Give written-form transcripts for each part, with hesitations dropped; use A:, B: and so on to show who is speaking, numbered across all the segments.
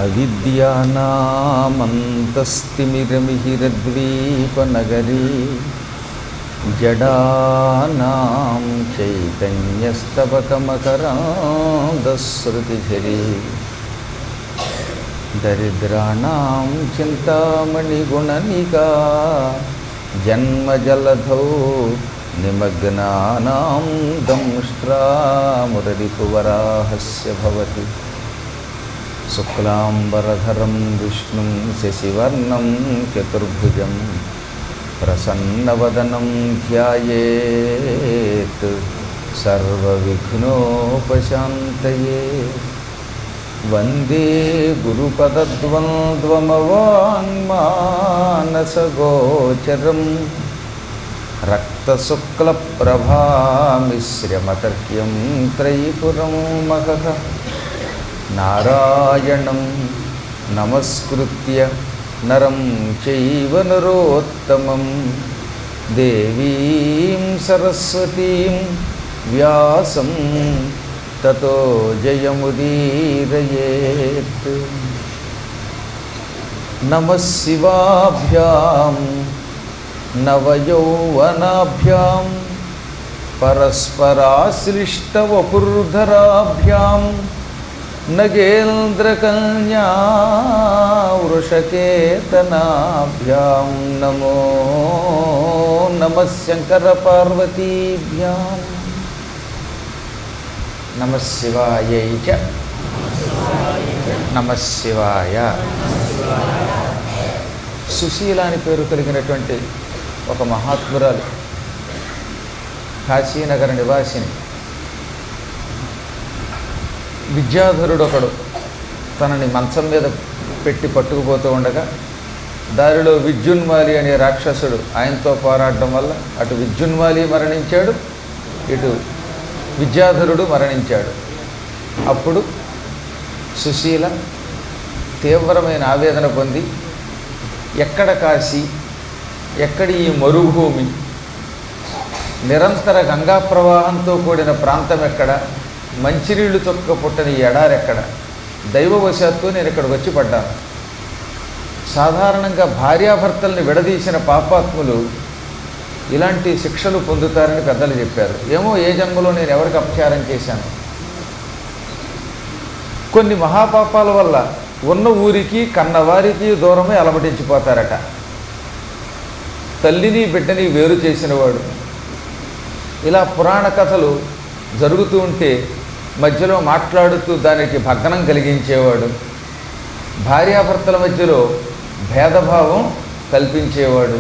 A: అవిద్యానామంతస్తిమిరమిహిరద్వీపనగరీ జడానాం చైతన్యస్తవకమకరాంధశ్రుతిఝరీ దరిద్రాణాం చింతామణిగుణనికా జన్మజలధౌ నిమగ్నానాం దంష్ట్రామురరిపువరాహస్య భవతి శుక్లాంబరధరం విష్ణుం శశివర్ణం చతుర్భుజం ప్రసన్నవదనం ధ్యాయేత్ సర్వవిఘ్నోపశాంతయే. వందే గురుపదద్వంద్వమవాङ्మానసగోచరం రక్తశుక్లప్రభామిశ్రమతర్క్యం త్రైపురం మహః. నారాయణం నమస్కృత్య నరం చైవ నరోత్తమం దేవీం సరస్వతీం వ్యాసం తతో జయముదీరయేత్. నమః శివాభ్యాం నవయౌవనాభ్యాం పరస్పరాశ్లిష్టవపుర్ధరాభ్యాం నగేంద్రకన్యా వృషకేతనాభ్యాం నమో నమః శంకరపార్వతీభ్యాం. నమః శివాయై చ నమః శివాయ. సుశీల అని పేరు కలిగినటువంటి ఒక మహాత్మురాలు, కాశీనగర నివాసిని. విద్యాధరుడు ఒకడు తనని మంచం మీద పెట్టి పట్టుకుపోతూ ఉండగా దారిలో విద్యున్మాలి అనే రాక్షసుడు ఆయనతో పోరాడడం వల్ల అటు విద్యున్మాలి మరణించాడు, ఇటు విద్యాధరుడు మరణించాడు. అప్పుడు సుశీల తీవ్రమైన ఆవేదన పొంది, ఎక్కడ కాశీ, ఎక్కడి ఈ మరుభూమి, నిరంతర గంగా ప్రవాహంతో కూడిన ప్రాంతం ఎక్కడ, మంచినీళ్లు చొక్క పుట్టని ఎడారెక్కడ, దైవవశాత్తు నేను ఇక్కడికి వచ్చి పడ్డాను. సాధారణంగా భార్యాభర్తల్ని విడదీసిన పాపాత్ములు ఇలాంటి శిక్షలు పొందుతారని పెద్దలు చెప్పారు. ఏమో ఏ జన్మలో నేను ఎవరికి అపచారం చేశాను. కొన్ని మహాపాపాల వల్ల ఉన్న ఊరికి కన్నవారికి దూరమే అలమటించిపోతారట. తల్లిని బిడ్డని వేరు చేసినవాడు. ఇలా పురాణ కథలు జరుగుతూ ఉంటే మధ్యలో మాట్లాడుతూ దానికి భగ్నం కలిగించేవాడు. భార్యాభర్తల మధ్యలో భేదభావం కల్పించేవాడు.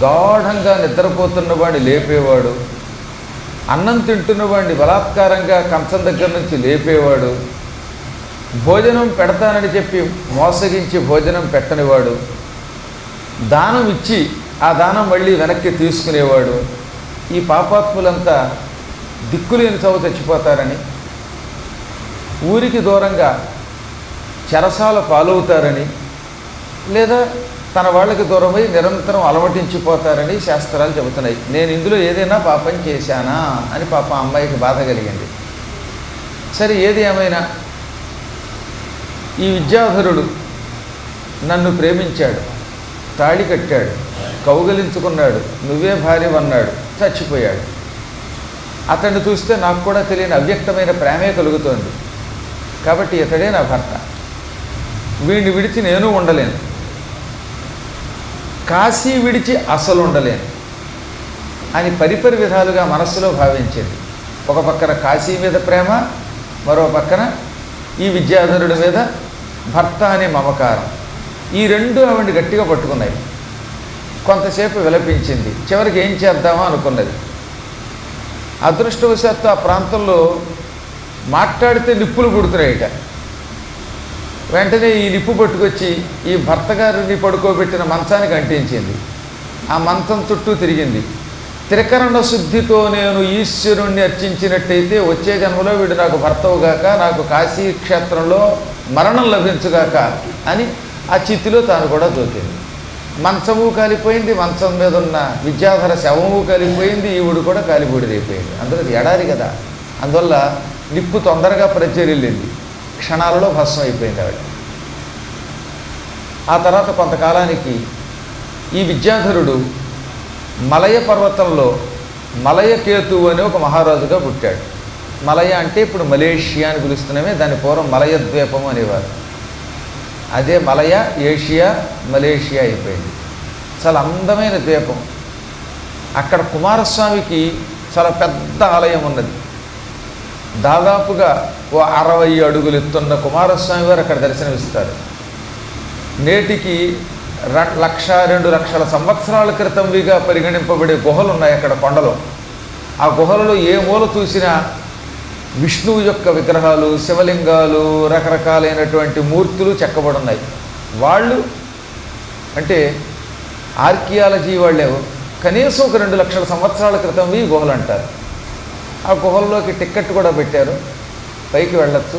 A: గాఢంగా నిద్రపోతున్నవాడిని లేపేవాడు. అన్నం తింటున్నవాడిని బలాత్కారంగా కంచం దగ్గర నుంచి లేపేవాడు. భోజనం పెడతానని చెప్పి మోసగించి భోజనం పెట్టనివాడు. దానం ఇచ్చి ఆ దానం మళ్ళీ వెనక్కి తీసుకునేవాడు. ఈ పాపాత్ములంతా దిక్కులేని చవ చచ్చిపోతారని, ఊరికి దూరంగా చెరసాల పాలవుతారని, లేదా తన వాళ్ళకి దూరమై నిరంతరం అలవటించిపోతారని శాస్త్రాలు చెబుతున్నాయి. నేను ఇందులో ఏదైనా పాపం చేశానా అని పాప అమ్మాయికి బాధ కలిగింది. సరే, ఏది ఏమైనా ఈ విద్యాధరుడు నన్ను ప్రేమించాడు, తాళి కట్టాడు, కౌగలించుకున్నాడు, నువ్వే భార్యవన్నాడు, చచ్చిపోయాడు. అతన్ని చూస్తే నాకు కూడా తెలియని అవ్యక్తమైన ప్రేమే కలుగుతోంది. కాబట్టి ఇతడే నా భర్త. వీడిని విడిచి నేను ఉండలేను, కాశీ విడిచి అసలు ఉండలేను అని పరిపరి విధాలుగా మనస్సులో భావించింది. ఒక పక్కన కాశీ మీద ప్రేమ, మరో పక్కన ఈ విద్యాధరుడి మీద భర్త అనే మమకారం. ఈ రెండు ఆవిడ గట్టిగా పట్టుకున్నాయి. కొంతసేపు విలపించింది. చివరికి ఏం చేద్దామా అనుకున్నది. అదృష్టవశాత్తు ఆ ప్రాంతంలో మాట్లాడితే నిప్పులు పుడుతున్నాయిట. వెంటనే ఈ నిప్పు పట్టుకొచ్చి ఈ భర్త గారిని పడుకోబెట్టిన మంచానికి అంటించింది. ఆ మంచం చుట్టూ తిరిగింది. త్రికరణ శుద్ధితో నేను ఈశ్వరుణ్ణి అర్చించినట్టయితే వచ్చే జన్మలో వీడు నాకు భర్తవుగాక, నాకు కాశీ క్షేత్రంలో మరణం లభించుగాక అని ఆ చిత్తిలో తాను కూడా దూకింది. మంచము కాలిపోయింది, మంచం మీద ఉన్న విద్యాధర శవము కాలిపోయింది, ఈవిడు కూడా కాలిబూడిదైపోయింది. అందులో ఎడారి కదా, అందువల్ల నిప్పు తొందరగా ప్రజ్వరిల్లింది. క్షణాలలో భస్మం అయిపోయింది ఆవిడ. ఆ తర్వాత కొంతకాలానికి ఈ విద్యాధరుడు మలయ పర్వతంలో మలయకేతు అనే ఒక మహారాజుగా పుట్టాడు. మలయ అంటే ఇప్పుడు మలేషియా అని పిలుస్తున్నామే, దాని పూర్వం మలయ ద్వీపం అనేవారు. అదే మలయ, ఏషియా, మలేషియా అయిపోయింది. చాలా అందమైన ద్వీపం. అక్కడ కుమారస్వామికి చాలా పెద్ద ఆలయం ఉన్నది. దాదాపుగా ఓ 60 అడుగులు ఎత్తున్న కుమారస్వామి వారు అక్కడ దర్శనమిస్తారు. నేటికి 1,02,00,000 సంవత్సరాల క్రితంవిగా పరిగణింపబడే గుహలు ఉన్నాయి అక్కడ కొండలో. ఆ గుహలలో ఏ మూల చూసినా విష్ణువు యొక్క విగ్రహాలు, శివలింగాలు, రకరకాలైనటువంటి మూర్తులు చెక్కబడి ఉన్నాయి. వాళ్ళు అంటే ఆర్కియాలజీ వాళ్ళే కనీసం ఒక 2,00,000 సంవత్సరాల క్రితంవి గుహలు అంటారు. ఆ గుహల్లోకి టిక్కెట్ కూడా పెట్టారు, పైకి వెళ్ళొచ్చు,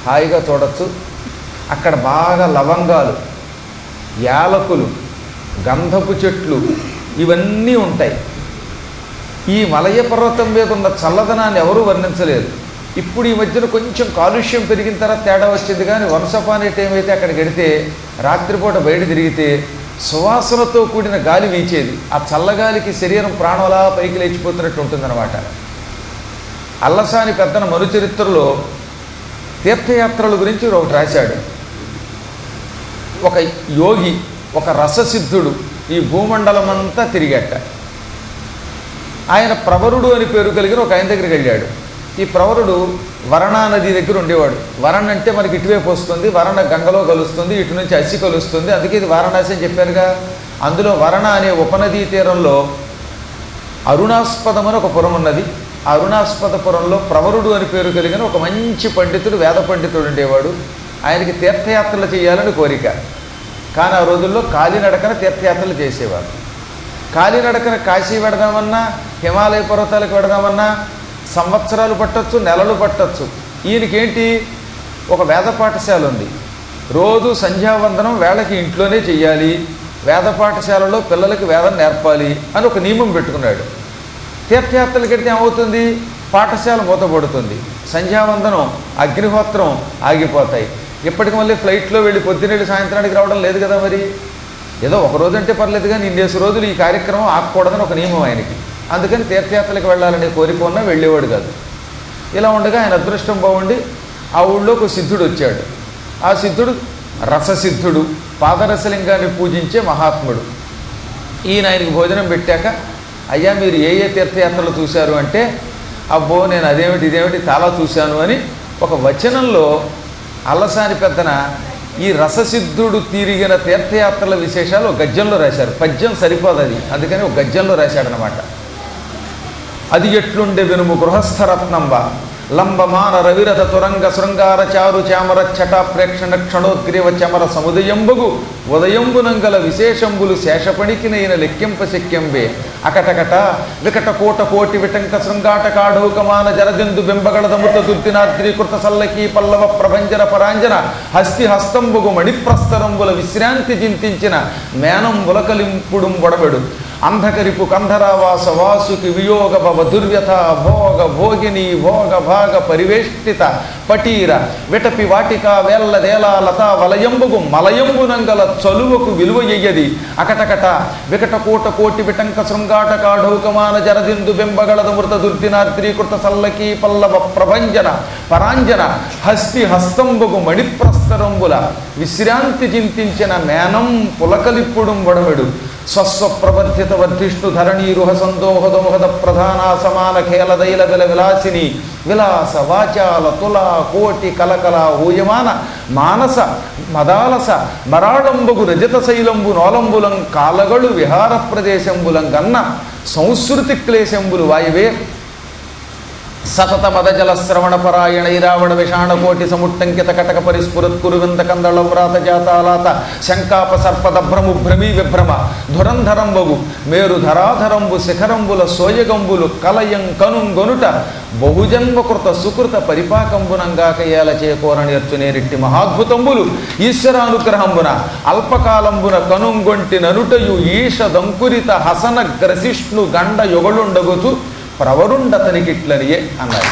A: హాయిగా చూడొచ్చు. అక్కడ బాగా లవంగాలు, యాలకులు, గంధపు చెట్లు ఇవన్నీ ఉంటాయి. ఈ మలయ పర్వతం మీద ఉన్న చల్లదనాన్ని ఎవరూ వర్ణించలేరు. ఇప్పుడు ఈ మధ్యన కొంచెం కాలుష్యం పెరిగిన తర్వాత తేడా వచ్చింది, కానీ వన్సపానే టైం అయితే అక్కడికి వెడితే రాత్రిపూట బయట తిరిగితే సువాసనతో కూడిన గాలి వీచేది. ఆ చల్లగాలికి శరీరం ప్రాణంలా పైకి లేచిపోతున్నట్టు ఉంటుందన్నమాట. అల్లసాని పెద్దన మనుచరిత్రలో తీర్థయాత్రల గురించి ఒకటి రాశాడు. ఒక యోగి, ఒక రససిద్ధుడు ఈ భూమండలమంతా తిరిగట. ఆయన ప్రవరుడు అని పేరు కలిగిన ఒక ఆయన దగ్గరికి వెళ్ళాడు. ఈ ప్రవరుడు వరణా నది దగ్గర ఉండేవాడు. వరణ అంటే మనకి ఇటువైపు వస్తుంది, వరణ గంగలో కలుస్తుంది, ఇటు నుంచి అస్సి కలుస్తుంది, అందుకే ఇది వారణాసి అని చెప్పారుగా. అందులో వరణ అనే ఉపనదీ తీరంలో అరుణాస్పదం అని ఒక పురం ఉన్నది. ఆ అరుణాస్పదపురంలో ప్రవరుడు అని పేరు కలిగిన ఒక మంచి పండితుడు, వేద పండితుడు ఉండేవాడు. ఆయనకి తీర్థయాత్రలు చేయాలని కోరిక. కానీ ఆ రోజుల్లో కాలినడకన తీర్థయాత్రలు చేసేవారు. కాలినడకన కాశీ పెడదామన్నా, హిమాలయ పర్వతాలకు పెడదామన్నా సంవత్సరాలు పట్టచ్చు, నెలలు పట్టచ్చు. ఈయనకేంటి, ఒక వేద పాఠశాల ఉంది. రోజు సంధ్యావందనం వేళకి ఇంట్లోనే చెయ్యాలి, వేద పాఠశాలలో పిల్లలకి వేదం నేర్పాలి అని ఒక నియమం పెట్టుకున్నాడు. తీర్థయాత్రలు కడితే ఏమవుతుంది, పాఠశాల మూతపడుతుంది, సంధ్యావందనం, అగ్నిహోత్రం ఆగిపోతాయి. ఇప్పటికి మళ్ళీ ఫ్లైట్లో వెళ్ళి పొద్దునెళ్ళి సాయంత్రానికి రావడం లేదు కదా. మరి ఏదో ఒక రోజు అంటే పర్లేదు, కానీ ఇన్నేసి రోజులు ఈ కార్యక్రమం ఆగకూడదని ఒక నియమం ఆయనకి. అందుకని తీర్థయాత్రలకు వెళ్ళాలనే కోరిక ఉన్నా వెళ్ళేవాడు కాదు. ఇలా ఉండగా ఆయన అదృష్టం బాగుండి ఆ ఊళ్ళోకి ఒక సిద్ధుడు వచ్చాడు. ఆ సిద్ధుడు రససిద్ధుడు, పాదరసలింగాన్ని పూజించే మహాత్ముడు. ఈయన ఆయనకి భోజనం పెట్టాక, అయ్యా మీరు ఏ ఏ తీర్థయాత్రలు చూశారు అంటే, అబ్బో నేను అదేమిటి ఇదేమిటి చాలా చూశాను అని ఒక వచనంలో అల్లసాని పెద్దన ఈ రససిద్ధుడు తిరిగిన తీర్థయాత్రల విశేషాలు ఒక గద్యంలో రాశారు. పద్యం సరిపోదు అది, అందుకని ఒక గద్యంలో రాశాడనమాట. అది ఎట్లుండే వినుము గృహస్థరత్నంబ లంబమాన రవిరథ తురంగ శృంగార చారు చామర ఛట ప్రేక్షణ క్షణోద్గ్రీవ చమర సముదయంబగు ఉదయంబునంగల విశేషంబులు శేషపణికినైన లెక్కింప శక్యంబే అకటకట వికట కోట కోటి విటంక శృంగాట కాఢౌకమాన జరజందు బింబగళదమృత దుర్దినాద్రీకృత సల్లకీ పల్లవ ప్రభంజన పరాంజన హస్తి హస్తంబుగు మణిప్రస్తరంబుల విశ్రాంతి చింతించిన మేనంబుల కలింపుడు బొడబెడు అంధకరిపు కంధరావాస వాసుకి వియోగ భవ దుర్వ్యథ భోగ భోగిని భోగ భాగ పరివేష్టిత పటీర విటపి వాటిక వేల్లదేల లత వలయంబుగు మలయంబునంగల చలువకు విలువయ్యది అకటకట వికటకోట కోటి విటంక శృంగాట కాఢౌకమాన జరదిందు బింబగళద మృత దుర్దినాద్రీకృత సల్లకీ పల్లవ ప్రభంజన పరాంజన హస్తి హస్తంబుగు మణిప్రస్తరంబుల విశ్రాంతి చింతించిన మేనం పులకలిప్పుడు వడమెడు స్వస్వప్రవర్ధిత వర్ధిష్ణు ధరణీరుహ సందోహదోహద ప్రధాన సమాన ఖేలదైల విల విలాసిని విలాస వాచాల తుల కోటి కలకల ఊయమాన మానస మదాలస మరాళంబగు రజత శైలంబు నోలంబులం కాలగడు విహార ప్రదేశంబులం గన్న సంస్కృతి క్లేశంబులు వాయువే సతత మదజల శ్రవణ పరాయణ ఇరావణ విషాణ కోటి సముట్టంకిత కటక పరిస్ఫురత్ కురువింద కందళవ్రాత జాతాలాత శంకాప సర్పదభ్రము భ్రమీ విభ్రమ ధురంధరంబగు మేరు ధరాధరంబు శిఖరంబుల సోయగంబులు కలయం కనుంగొనుట బహుజన్మకృత సుకృత పరిపాకంబునంగాకయ్యాల చేకోరనేర్చునేరిట్టి మహాద్భుతంబులు ఈశ్వరానుగ్రహంబున అల్పకాలంబున కనుంగొంటి ననుటయు ఈష దంకురిత హసన గ్రసిష్ణు గండ యొగళుండగొచు ప్రవరుండతనికిట్లనియే అన్నారు.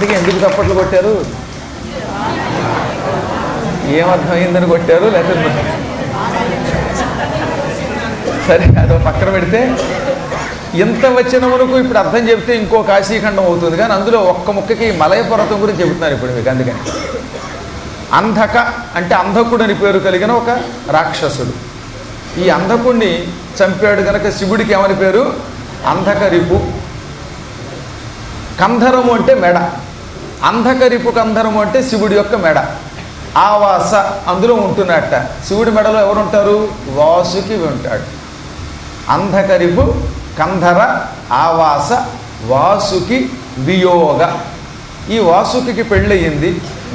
A: ఇంతకీ ఎందుకు చప్పట్లు కొట్టారు? ఏమర్థమైందని కొట్టారు? లేకపోతే సరే అదో పక్కన పెడితే, ఇంత వచ్చిన వరకు ఇప్పుడు అర్థం చెప్తే ఇంకో కాశీఖండం అవుతుంది. కానీ అందులో ఒక్క ముక్కకి మలయ పర్వతం గురించి చెబుతున్నారు ఇప్పుడు మీకు. అందుకని అంధక అంటే అంధకుడు అని పేరు కలిగిన ఒక రాక్షసుడు. ఈ అంధకుడిని చంపాడు కనుక శివుడికి ఏమని పేరు? అంధకరిపు. కంధరము అంటే మెడ. అంధకరిపు కంధరము అంటే శివుడి యొక్క మెడ. ఆవాస అందులో ఉంటున్నట్ట. శివుడి మెడలో ఎవరుంటారు? వాసుకి ఉంటాడు. అంధకరిపు కంధర ఆవాస వాసుకి వియోగ. ఈ వాసుకి పెళ్ళయింది.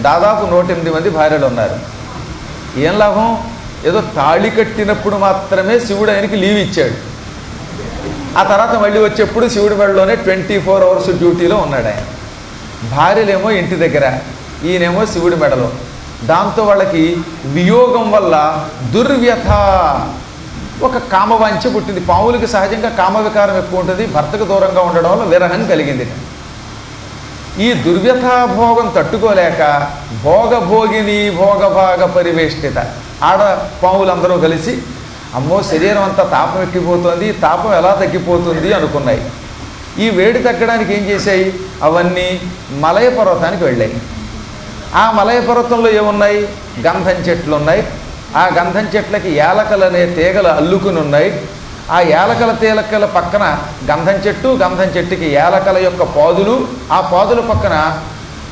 A: దాదాపు 108 మంది భార్యలు ఉన్నారు. ఏం లాభం? ఏదో తాళి కట్టినప్పుడు మాత్రమే శివుడు ఆయనకి లీవ్ ఇచ్చాడు. ఆ తర్వాత మళ్ళీ వచ్చేప్పుడు శివుడి మెడలోనే 24 అవర్స్ డ్యూటీలో ఉన్నాడు ఆయన. భార్యలేమో ఇంటి దగ్గర, ఈయనేమో శివుడి మెడలో. దాంతో వాళ్ళకి వియోగం వల్ల దుర్వ్యథ, ఒక కామవాంఛ పుట్టింది. పావులకి సహజంగా కామవికారం ఎక్కువ ఉంటుంది. భర్తకు దూరంగా ఉండడం వల్ల విరహం కలిగింది. ఈ దుర్వ్యథాభోగం తట్టుకోలేక భోగభోగిని భోగభాగ పరివేష్టిత ఆడ పావులందరూ కలిసి అమ్మో శరీరం అంతా తాపం ఎక్కిపోతుంది, తాపం ఎలా తగ్గిపోతుంది అనుకున్నాయి. ఈ వేడి తగ్గడానికి ఏం చేశాయి? అవన్నీ మలయ పర్వతానికి వెళ్ళాయి. ఆ మలయ పర్వతంలో ఏమున్నాయి? గంధం చెట్లు ఉన్నాయి. ఆ గంధం చెట్లకి యాలకలు అనే తీగలు అల్లుకుని ఉన్నాయి. ఆ యాలకల తేలకల పక్కన గంధం చెట్టు, గంధం చెట్టుకి యాలకల యొక్క పాదులు, ఆ పాదుల పక్కన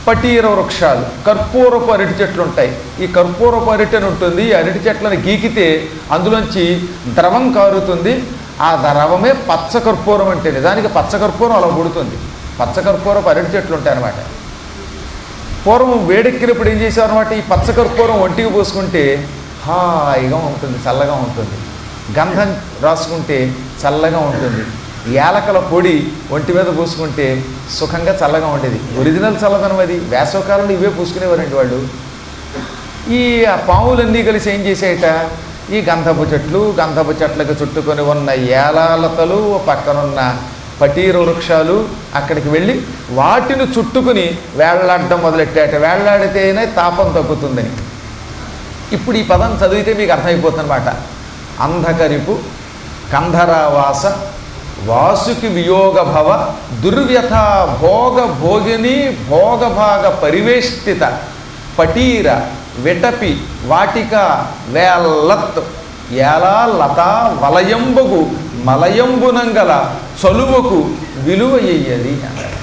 A: పటీర వృక్షాలు, కర్పూరపు అరటి చెట్లు ఉంటాయి. ఈ కర్పూరపు అరటి అని ఉంటుంది. ఈ అరటి చెట్లను గీకితే అందులోంచి ద్రవం కారుతుంది. ఆ ద్రవమే పచ్చకర్పూరం అంటే. నిజానికి పచ్చకర్పూరం అలా పుడుతుంది. పచ్చకర్పూరపు అరటి చెట్లు ఉంటాయి అన్నమాట. పూర్వం వేడెక్కినప్పుడు ఏం చేసేవారు అనమాట, ఈ పచ్చకర్పూరం ఒంటికి పోసుకుంటే హాయిగా ఉంటుంది, చల్లగా ఉంటుంది. గంధం రాసుకుంటే చల్లగా ఉంటుంది. యాలకల పొడి ఒంటి మీద పూసుకుంటే సుఖంగా చల్లగా ఉండేది. ఒరిజినల్ చల్లదనం అది. వేసవకాలంలో ఇవే పూసుకునేవారండి వాళ్ళు. ఈ పాములన్నీ కలిసి ఏం చేసాయట, ఈ గంధపు చెట్లకు చుట్టుకొని ఉన్న ఏలాలతలు, పక్కనున్న పటీర వృక్షాలు అక్కడికి వెళ్ళి వాటిని చుట్టుకుని వేళ్లాడడం మొదలెట్టాట. వేళ్లాడితేనే తాపం తగ్గుతుందని. ఇప్పుడు ఈ పదం చదివితే మీకు అర్థమైపోతుందన్నమాట. అంధకరిపు కంధరావాస వాసుకి వియోగ భవ దుర్వ్యథ భోగ భోగిని భోగభాగ పరివేష్టిత పటీర విటపి వాటిక వేల్లత్ ఏలా లత వలయంబగు మలయంబునంగల చలువకు విలువ ఎయ్యది అన్నారు.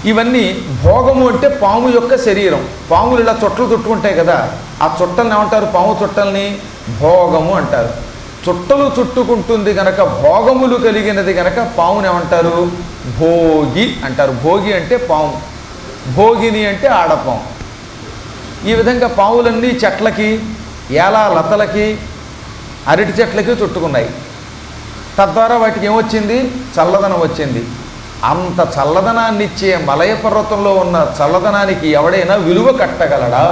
A: ఇవన్నీ భోగము అంటే పాము యొక్క శరీరం. పాములు ఇలా చుట్టలు చుట్టుకుంటాయి కదా, ఆ చుట్టల్ని ఏమంటారు? పాము చుట్టల్ని భోగము అంటారు. చుట్టలు చుట్టుకుంటుంది కనుక భోగములు కలిగినది కనుక పాముని ఏమంటారు? భోగి అంటారు. భోగి అంటే పాము, భోగిని అంటే ఆడపాము. ఈ విధంగా పాములన్నీ చెట్లకి, ఏలా లతలకి, అరటి చెట్లకి చుట్టుకున్నాయి. తద్వారా వాటికి ఏమొచ్చింది? చల్లదనం వచ్చింది. అంత చల్లదనాన్ని ఇచ్చే మలయ పర్వతంలో ఉన్న చల్లదనానికి ఎవడైనా విలువ కట్టగలడా?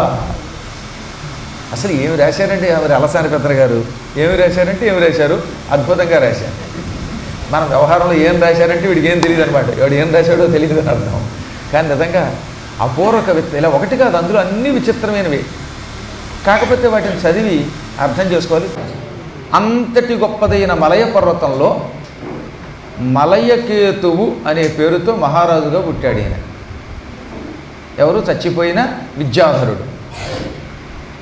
A: అసలు ఏమి రాశారండి మరి అలసాని పెద్దల గారు? ఏమి రాశారు? అద్భుతంగా రాశారు. మన వ్యవహారంలో ఏం రాశారంటే వీడికి ఏం తెలియదు అనమాట. వాడు ఏం రాశాడో తెలియదు అని అర్థం. కానీ నిజంగా అపూర్వ కవిత్వం. ఇలా ఒకటి కాదు, అందులో అన్ని విచిత్రమైనవి. కాకపోతే వాటిని చదివి అర్థం చేసుకోవాలి. అంతటి గొప్పదైన మలయ పర్వతంలో మలయకేతువు అనే పేరుతో మహారాజుగా పుట్టాడు ఈయన. ఎవరు? చచ్చిపోయిన విద్యాధరుడు.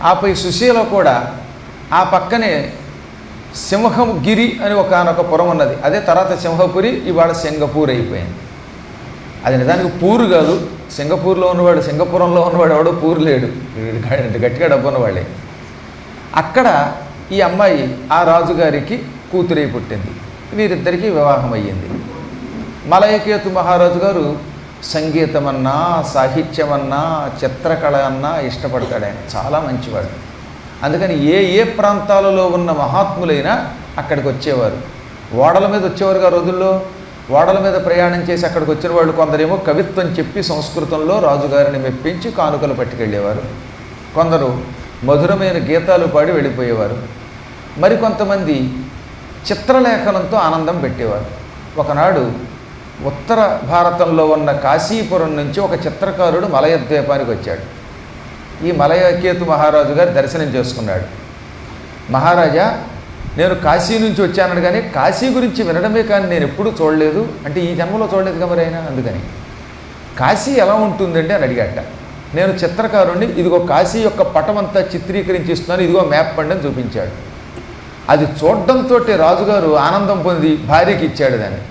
A: ఆపై సుశీల కూడా. ఆ పక్కనే సింహగిరి అని ఒకనొక పురం ఉన్నది. అదే తర్వాత సింహపురి, ఇవాళ సింగపూర్ అయిపోయింది. అది నిజానికి పూరు కాదు. సింగపూర్లో ఉన్నవాడు, సింగపురంలో ఉన్నవాడు ఎవడో పూరు లేడు, గట్టిగా డబ్బు ఉన్నవాళ్ళే. అక్కడ ఈ అమ్మాయి ఆ రాజుగారికి కూతురై పుట్టింది. వీరిద్దరికీ వివాహం అయ్యింది. మలయకేతు మహారాజు గారు సంగీతమన్నా, సాహిత్యమన్నా, చిత్రకళ అన్నా ఇష్టపడతాడు. ఆయన చాలా మంచివాడు. అందుకని ఏ ప్రాంతాలలో ఉన్న మహాత్ములైనా అక్కడికి వచ్చేవారు. ఓడల మీద వచ్చేవారు. ఆ రోజుల్లో ఓడల మీద ప్రయాణం చేసి అక్కడికి వచ్చిన వాళ్ళు కొందరేమో కవిత్వం చెప్పి సంస్కృతంలో రాజుగారిని మెప్పించి కానుకలు పట్టుకెళ్ళేవారు. కొందరు మధురమైన గీతాలు పాడి వెళ్ళిపోయేవారు. మరికొంతమంది చిత్రలేఖనంతో ఆనందం పెట్టేవారు. ఒకనాడు ఉత్తర భారతంలో ఉన్న కాశీపురం నుంచి ఒక చిత్రకారుడు మలయ ద్వీపానికి వచ్చాడు. ఈ మలయకేతు మహారాజు గారు దర్శనం చేసుకున్నాడు. మహారాజా, నేను కాశీ నుంచి వచ్చానని, కానీ కాశీ గురించి వినడమే కానీ నేను ఎప్పుడూ చూడలేదు, అంటే ఈ జన్మలో చూడలేదు కదా మరి అయినా, అందుకని కాశీ ఎలా ఉంటుందంటే అని అడిగాట. నేను చిత్రకారుణ్ణి, ఇదిగో కాశీ యొక్క పటం అంతా చిత్రీకరించి ఇస్తున్నాను, ఇదిగో మ్యాప్ పండి అని చూపించాడు. అది చూడడంతో రాజుగారు ఆనందం పొంది భార్యకి ఇచ్చాడు దాన్ని.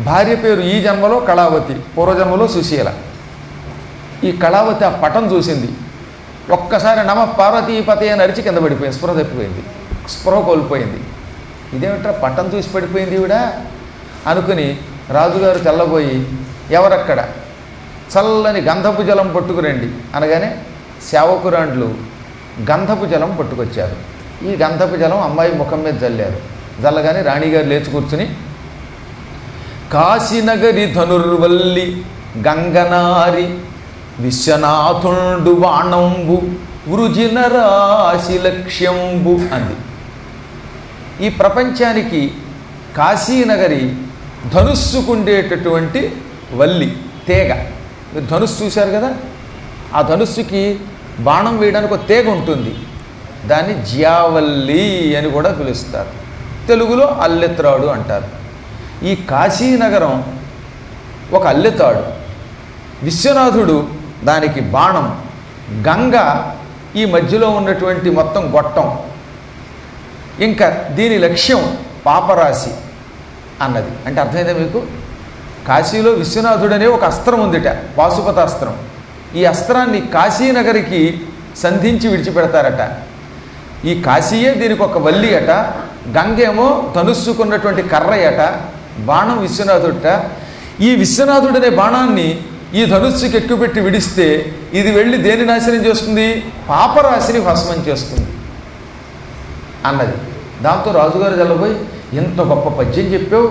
A: భార్య పేరు ఈ జన్మలో కళావతి, పూర్వజన్మలో సుశీల. ఈ కళావతి ఆ పటం చూసింది, ఒక్కసారి నమ పార్వతీపతి అని అరిచి కింద పడిపోయింది, స్పృహ తప్పిపోయింది, స్పృహ కోల్పోయింది. ఇదేమిట్రా పటం చూసి పడిపోయింది ఈవిడ అనుకుని రాజుగారు తెల్లబోయి, ఎవరక్కడ, చల్లని గంధపు జలం పట్టుకురండి అనగానే సేవకురాండ్లు గంధపు జలం పట్టుకొచ్చారు. ఈ గంధపు జలం అమ్మాయి ముఖం మీద జల్లారు. జల్లగానే రాణిగారు లేచి కూర్చుని, కాశీనగరి ధనుర్వల్లి గంగనారి విశ్వనాథుండు బాణంబు వృజిన రాశి లక్ష్యంబు అంది. ఈ ప్రపంచానికి కాశీనగరి ధనుస్సుకుండేటటువంటి వల్లి, తీగ. మీరు ధనుస్సు చూశారు కదా, ఆ ధనుస్సుకి బాణం వేయడానికి ఒక తీగ ఉంటుంది, దాన్ని జ్యావల్లి అని కూడా పిలుస్తారు. తెలుగులో అల్లెత్రాడు అంటారు. ఈ కాశీనగరం ఒక అల్లెతాడు, విశ్వనాథుడు దానికి బాణం, గంగ ఈ మధ్యలో ఉన్నటువంటి మొత్తం గొట్టం, ఇంకా దీని లక్ష్యం పాపరాశి అన్నది. అంటే అర్థమైందా మీకు? కాశీలో విశ్వనాథుడనే ఒక అస్త్రం ఉందిట, పాశుపతాస్త్రం. ఈ అస్త్రాన్ని కాశీనగరికి సంధించి విడిచిపెడతారట. ఈ కాశీయే దీనికి ఒక వల్లి అట, గంగేమో ధనుస్సుకున్నటువంటి కర్రయట, బాణం విశ్వనాథుడట. ఈ విశ్వనాథుడనే బాణాన్ని ఈ ధనుస్సుకి ఎక్కుపెట్టి విడిస్తే ఇది వెళ్ళి దేని నాశనం చేస్తుంది? పాపరాశిని భస్మం చేస్తుంది అన్నది. దాంతో రాజుగారు జల్లబోయి, ఎంత గొప్ప పద్యం చెప్పావు,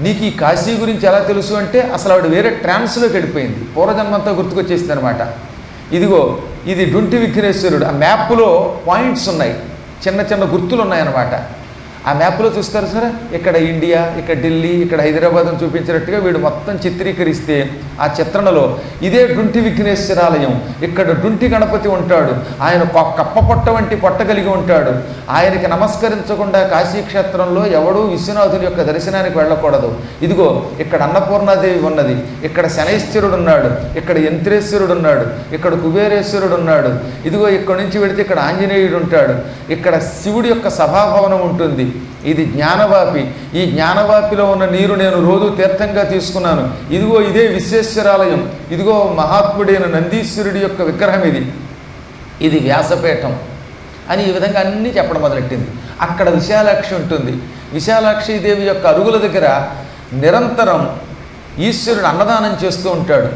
A: నీకు ఈ కాశీ గురించి ఎలా తెలుసు అంటే అసలు ఆవిడ వేరే ట్రాన్స్లోకి వెళ్ళిపోయింది, పూర్వజన్మంతా గుర్తుకొచ్చేసింది అనమాట. ఇదిగో ఇది డుంటి విఘ్నేశ్వరుడు. ఆ మ్యాప్లో పాయింట్స్ ఉన్నాయి, చిన్న చిన్న గుర్తులు ఉన్నాయన్నమాట. ఆ మ్యాప్లో చూస్తారు సరే, ఇక్కడ ఇండియా, ఇక్కడ ఢిల్లీ, ఇక్కడ హైదరాబాద్ అని చూపించినట్టుగా వీడు మొత్తం చిత్రీకరిస్తే ఆ చిత్రణలో ఇదే డుంటి విఘ్నేశ్వరాలయం, ఇక్కడ డుంటి గణపతి ఉంటాడు, ఆయన కప్ప పొట్ట వంటి పొట్ట కలిగి ఉంటాడు, ఆయనకి నమస్కరించకుండా కాశీక్షేత్రంలో ఎవడూ విశ్వనాథుని యొక్క దర్శనానికి వెళ్ళకూడదు. ఇదిగో ఇక్కడ అన్నపూర్ణాదేవి ఉన్నది, ఇక్కడ శనైశ్వరుడు ఉన్నాడు, ఇక్కడ యంత్రేశ్వరుడు ఉన్నాడు, ఇక్కడ కుబేరేశ్వరుడు ఉన్నాడు, ఇదిగో ఇక్కడ నుంచి వెళితే ఇక్కడ ఆంజనేయుడు ఉంటాడు, ఇక్కడ శివుడి యొక్క సభాభవనం ఉంటుంది, ఇది జ్ఞానవాపి, ఈ జ్ఞానవాపిలో ఉన్న నీరు నేను రోజు తీర్థంగా తీసుకున్నాను, ఇదిగో ఇదే విశ్వేశ్వరాలయం, ఇదిగో మహాత్ముడైన నందీశ్వరుడి యొక్క విగ్రహం, ఇది వ్యాసపీఠం అని ఈ విధంగా అన్నీ చెప్పడం మొదలెట్టింది. అక్కడ విశాలాక్షి ఉంటుంది. విశాలాక్షిదేవి యొక్క అరుగుల దగ్గర నిరంతరం ఈశ్వరుడు అన్నదానం చేస్తూ ఉంటాడు.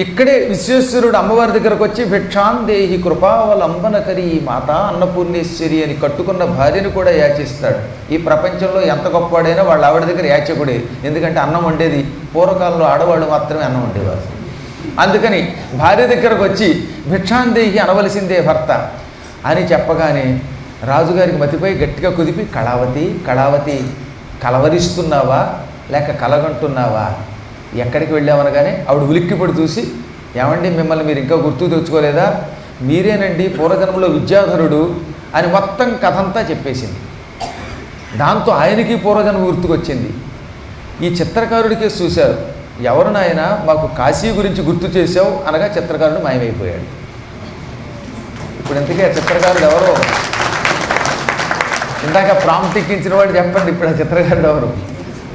A: ఇక్కడే విశ్వేశ్వరుడు అమ్మవారి దగ్గరకు వచ్చి భిక్షాందేహి కృపావలంబనకరి మాత అన్నపూర్ణేశ్వరి అని కట్టుకున్న భార్యను కూడా యాచిస్తాడు. ఈ ప్రపంచంలో ఎంత గొప్పవాడైనా వాళ్ళ ఆవిడ దగ్గర యాచకుడే, ఎందుకంటే అన్నం వండేది పూర్వకాలంలో ఆడవాళ్ళు మాత్రమే అన్నం వండేవారు. అందుకని భార్య దగ్గరకు వచ్చి భిక్షాందేహి అనవలసిందే భర్త అని చెప్పగానే రాజుగారికి మతిపోయి గట్టిగా కుదిపి, కళావతి కళావతి కలవరిస్తున్నావా లేక కలగంటున్నావా, ఎక్కడికి వెళ్ళామనగానే ఆవిడ ఉలిక్కిపడి చూసి, ఏమండి మిమ్మల్ని మీరు ఇంకా గుర్తు తెచ్చుకోలేదా, మీరేనండి పూర్వజన్మలో విద్యాధరుడు అని మొత్తం కథంతా చెప్పేసింది. దాంతో ఆయనకి పూర్వజన్మ గుర్తుకొచ్చింది. ఈ చిత్రకారుడికే చూశారు, ఎవరు నాయన మాకు కాశీ గురించి గుర్తు చేసావు అనగా చిత్రకారుడు మాయమైపోయాడు. ఇప్పుడు ఇంతకే చిత్రకారుడు ఎవరో ఇందాక ప్రాంప్ట్ ఎక్కించిన వాడు చెప్పండి, ఇప్పుడు ఆ చిత్రకారుడు ఎవరు?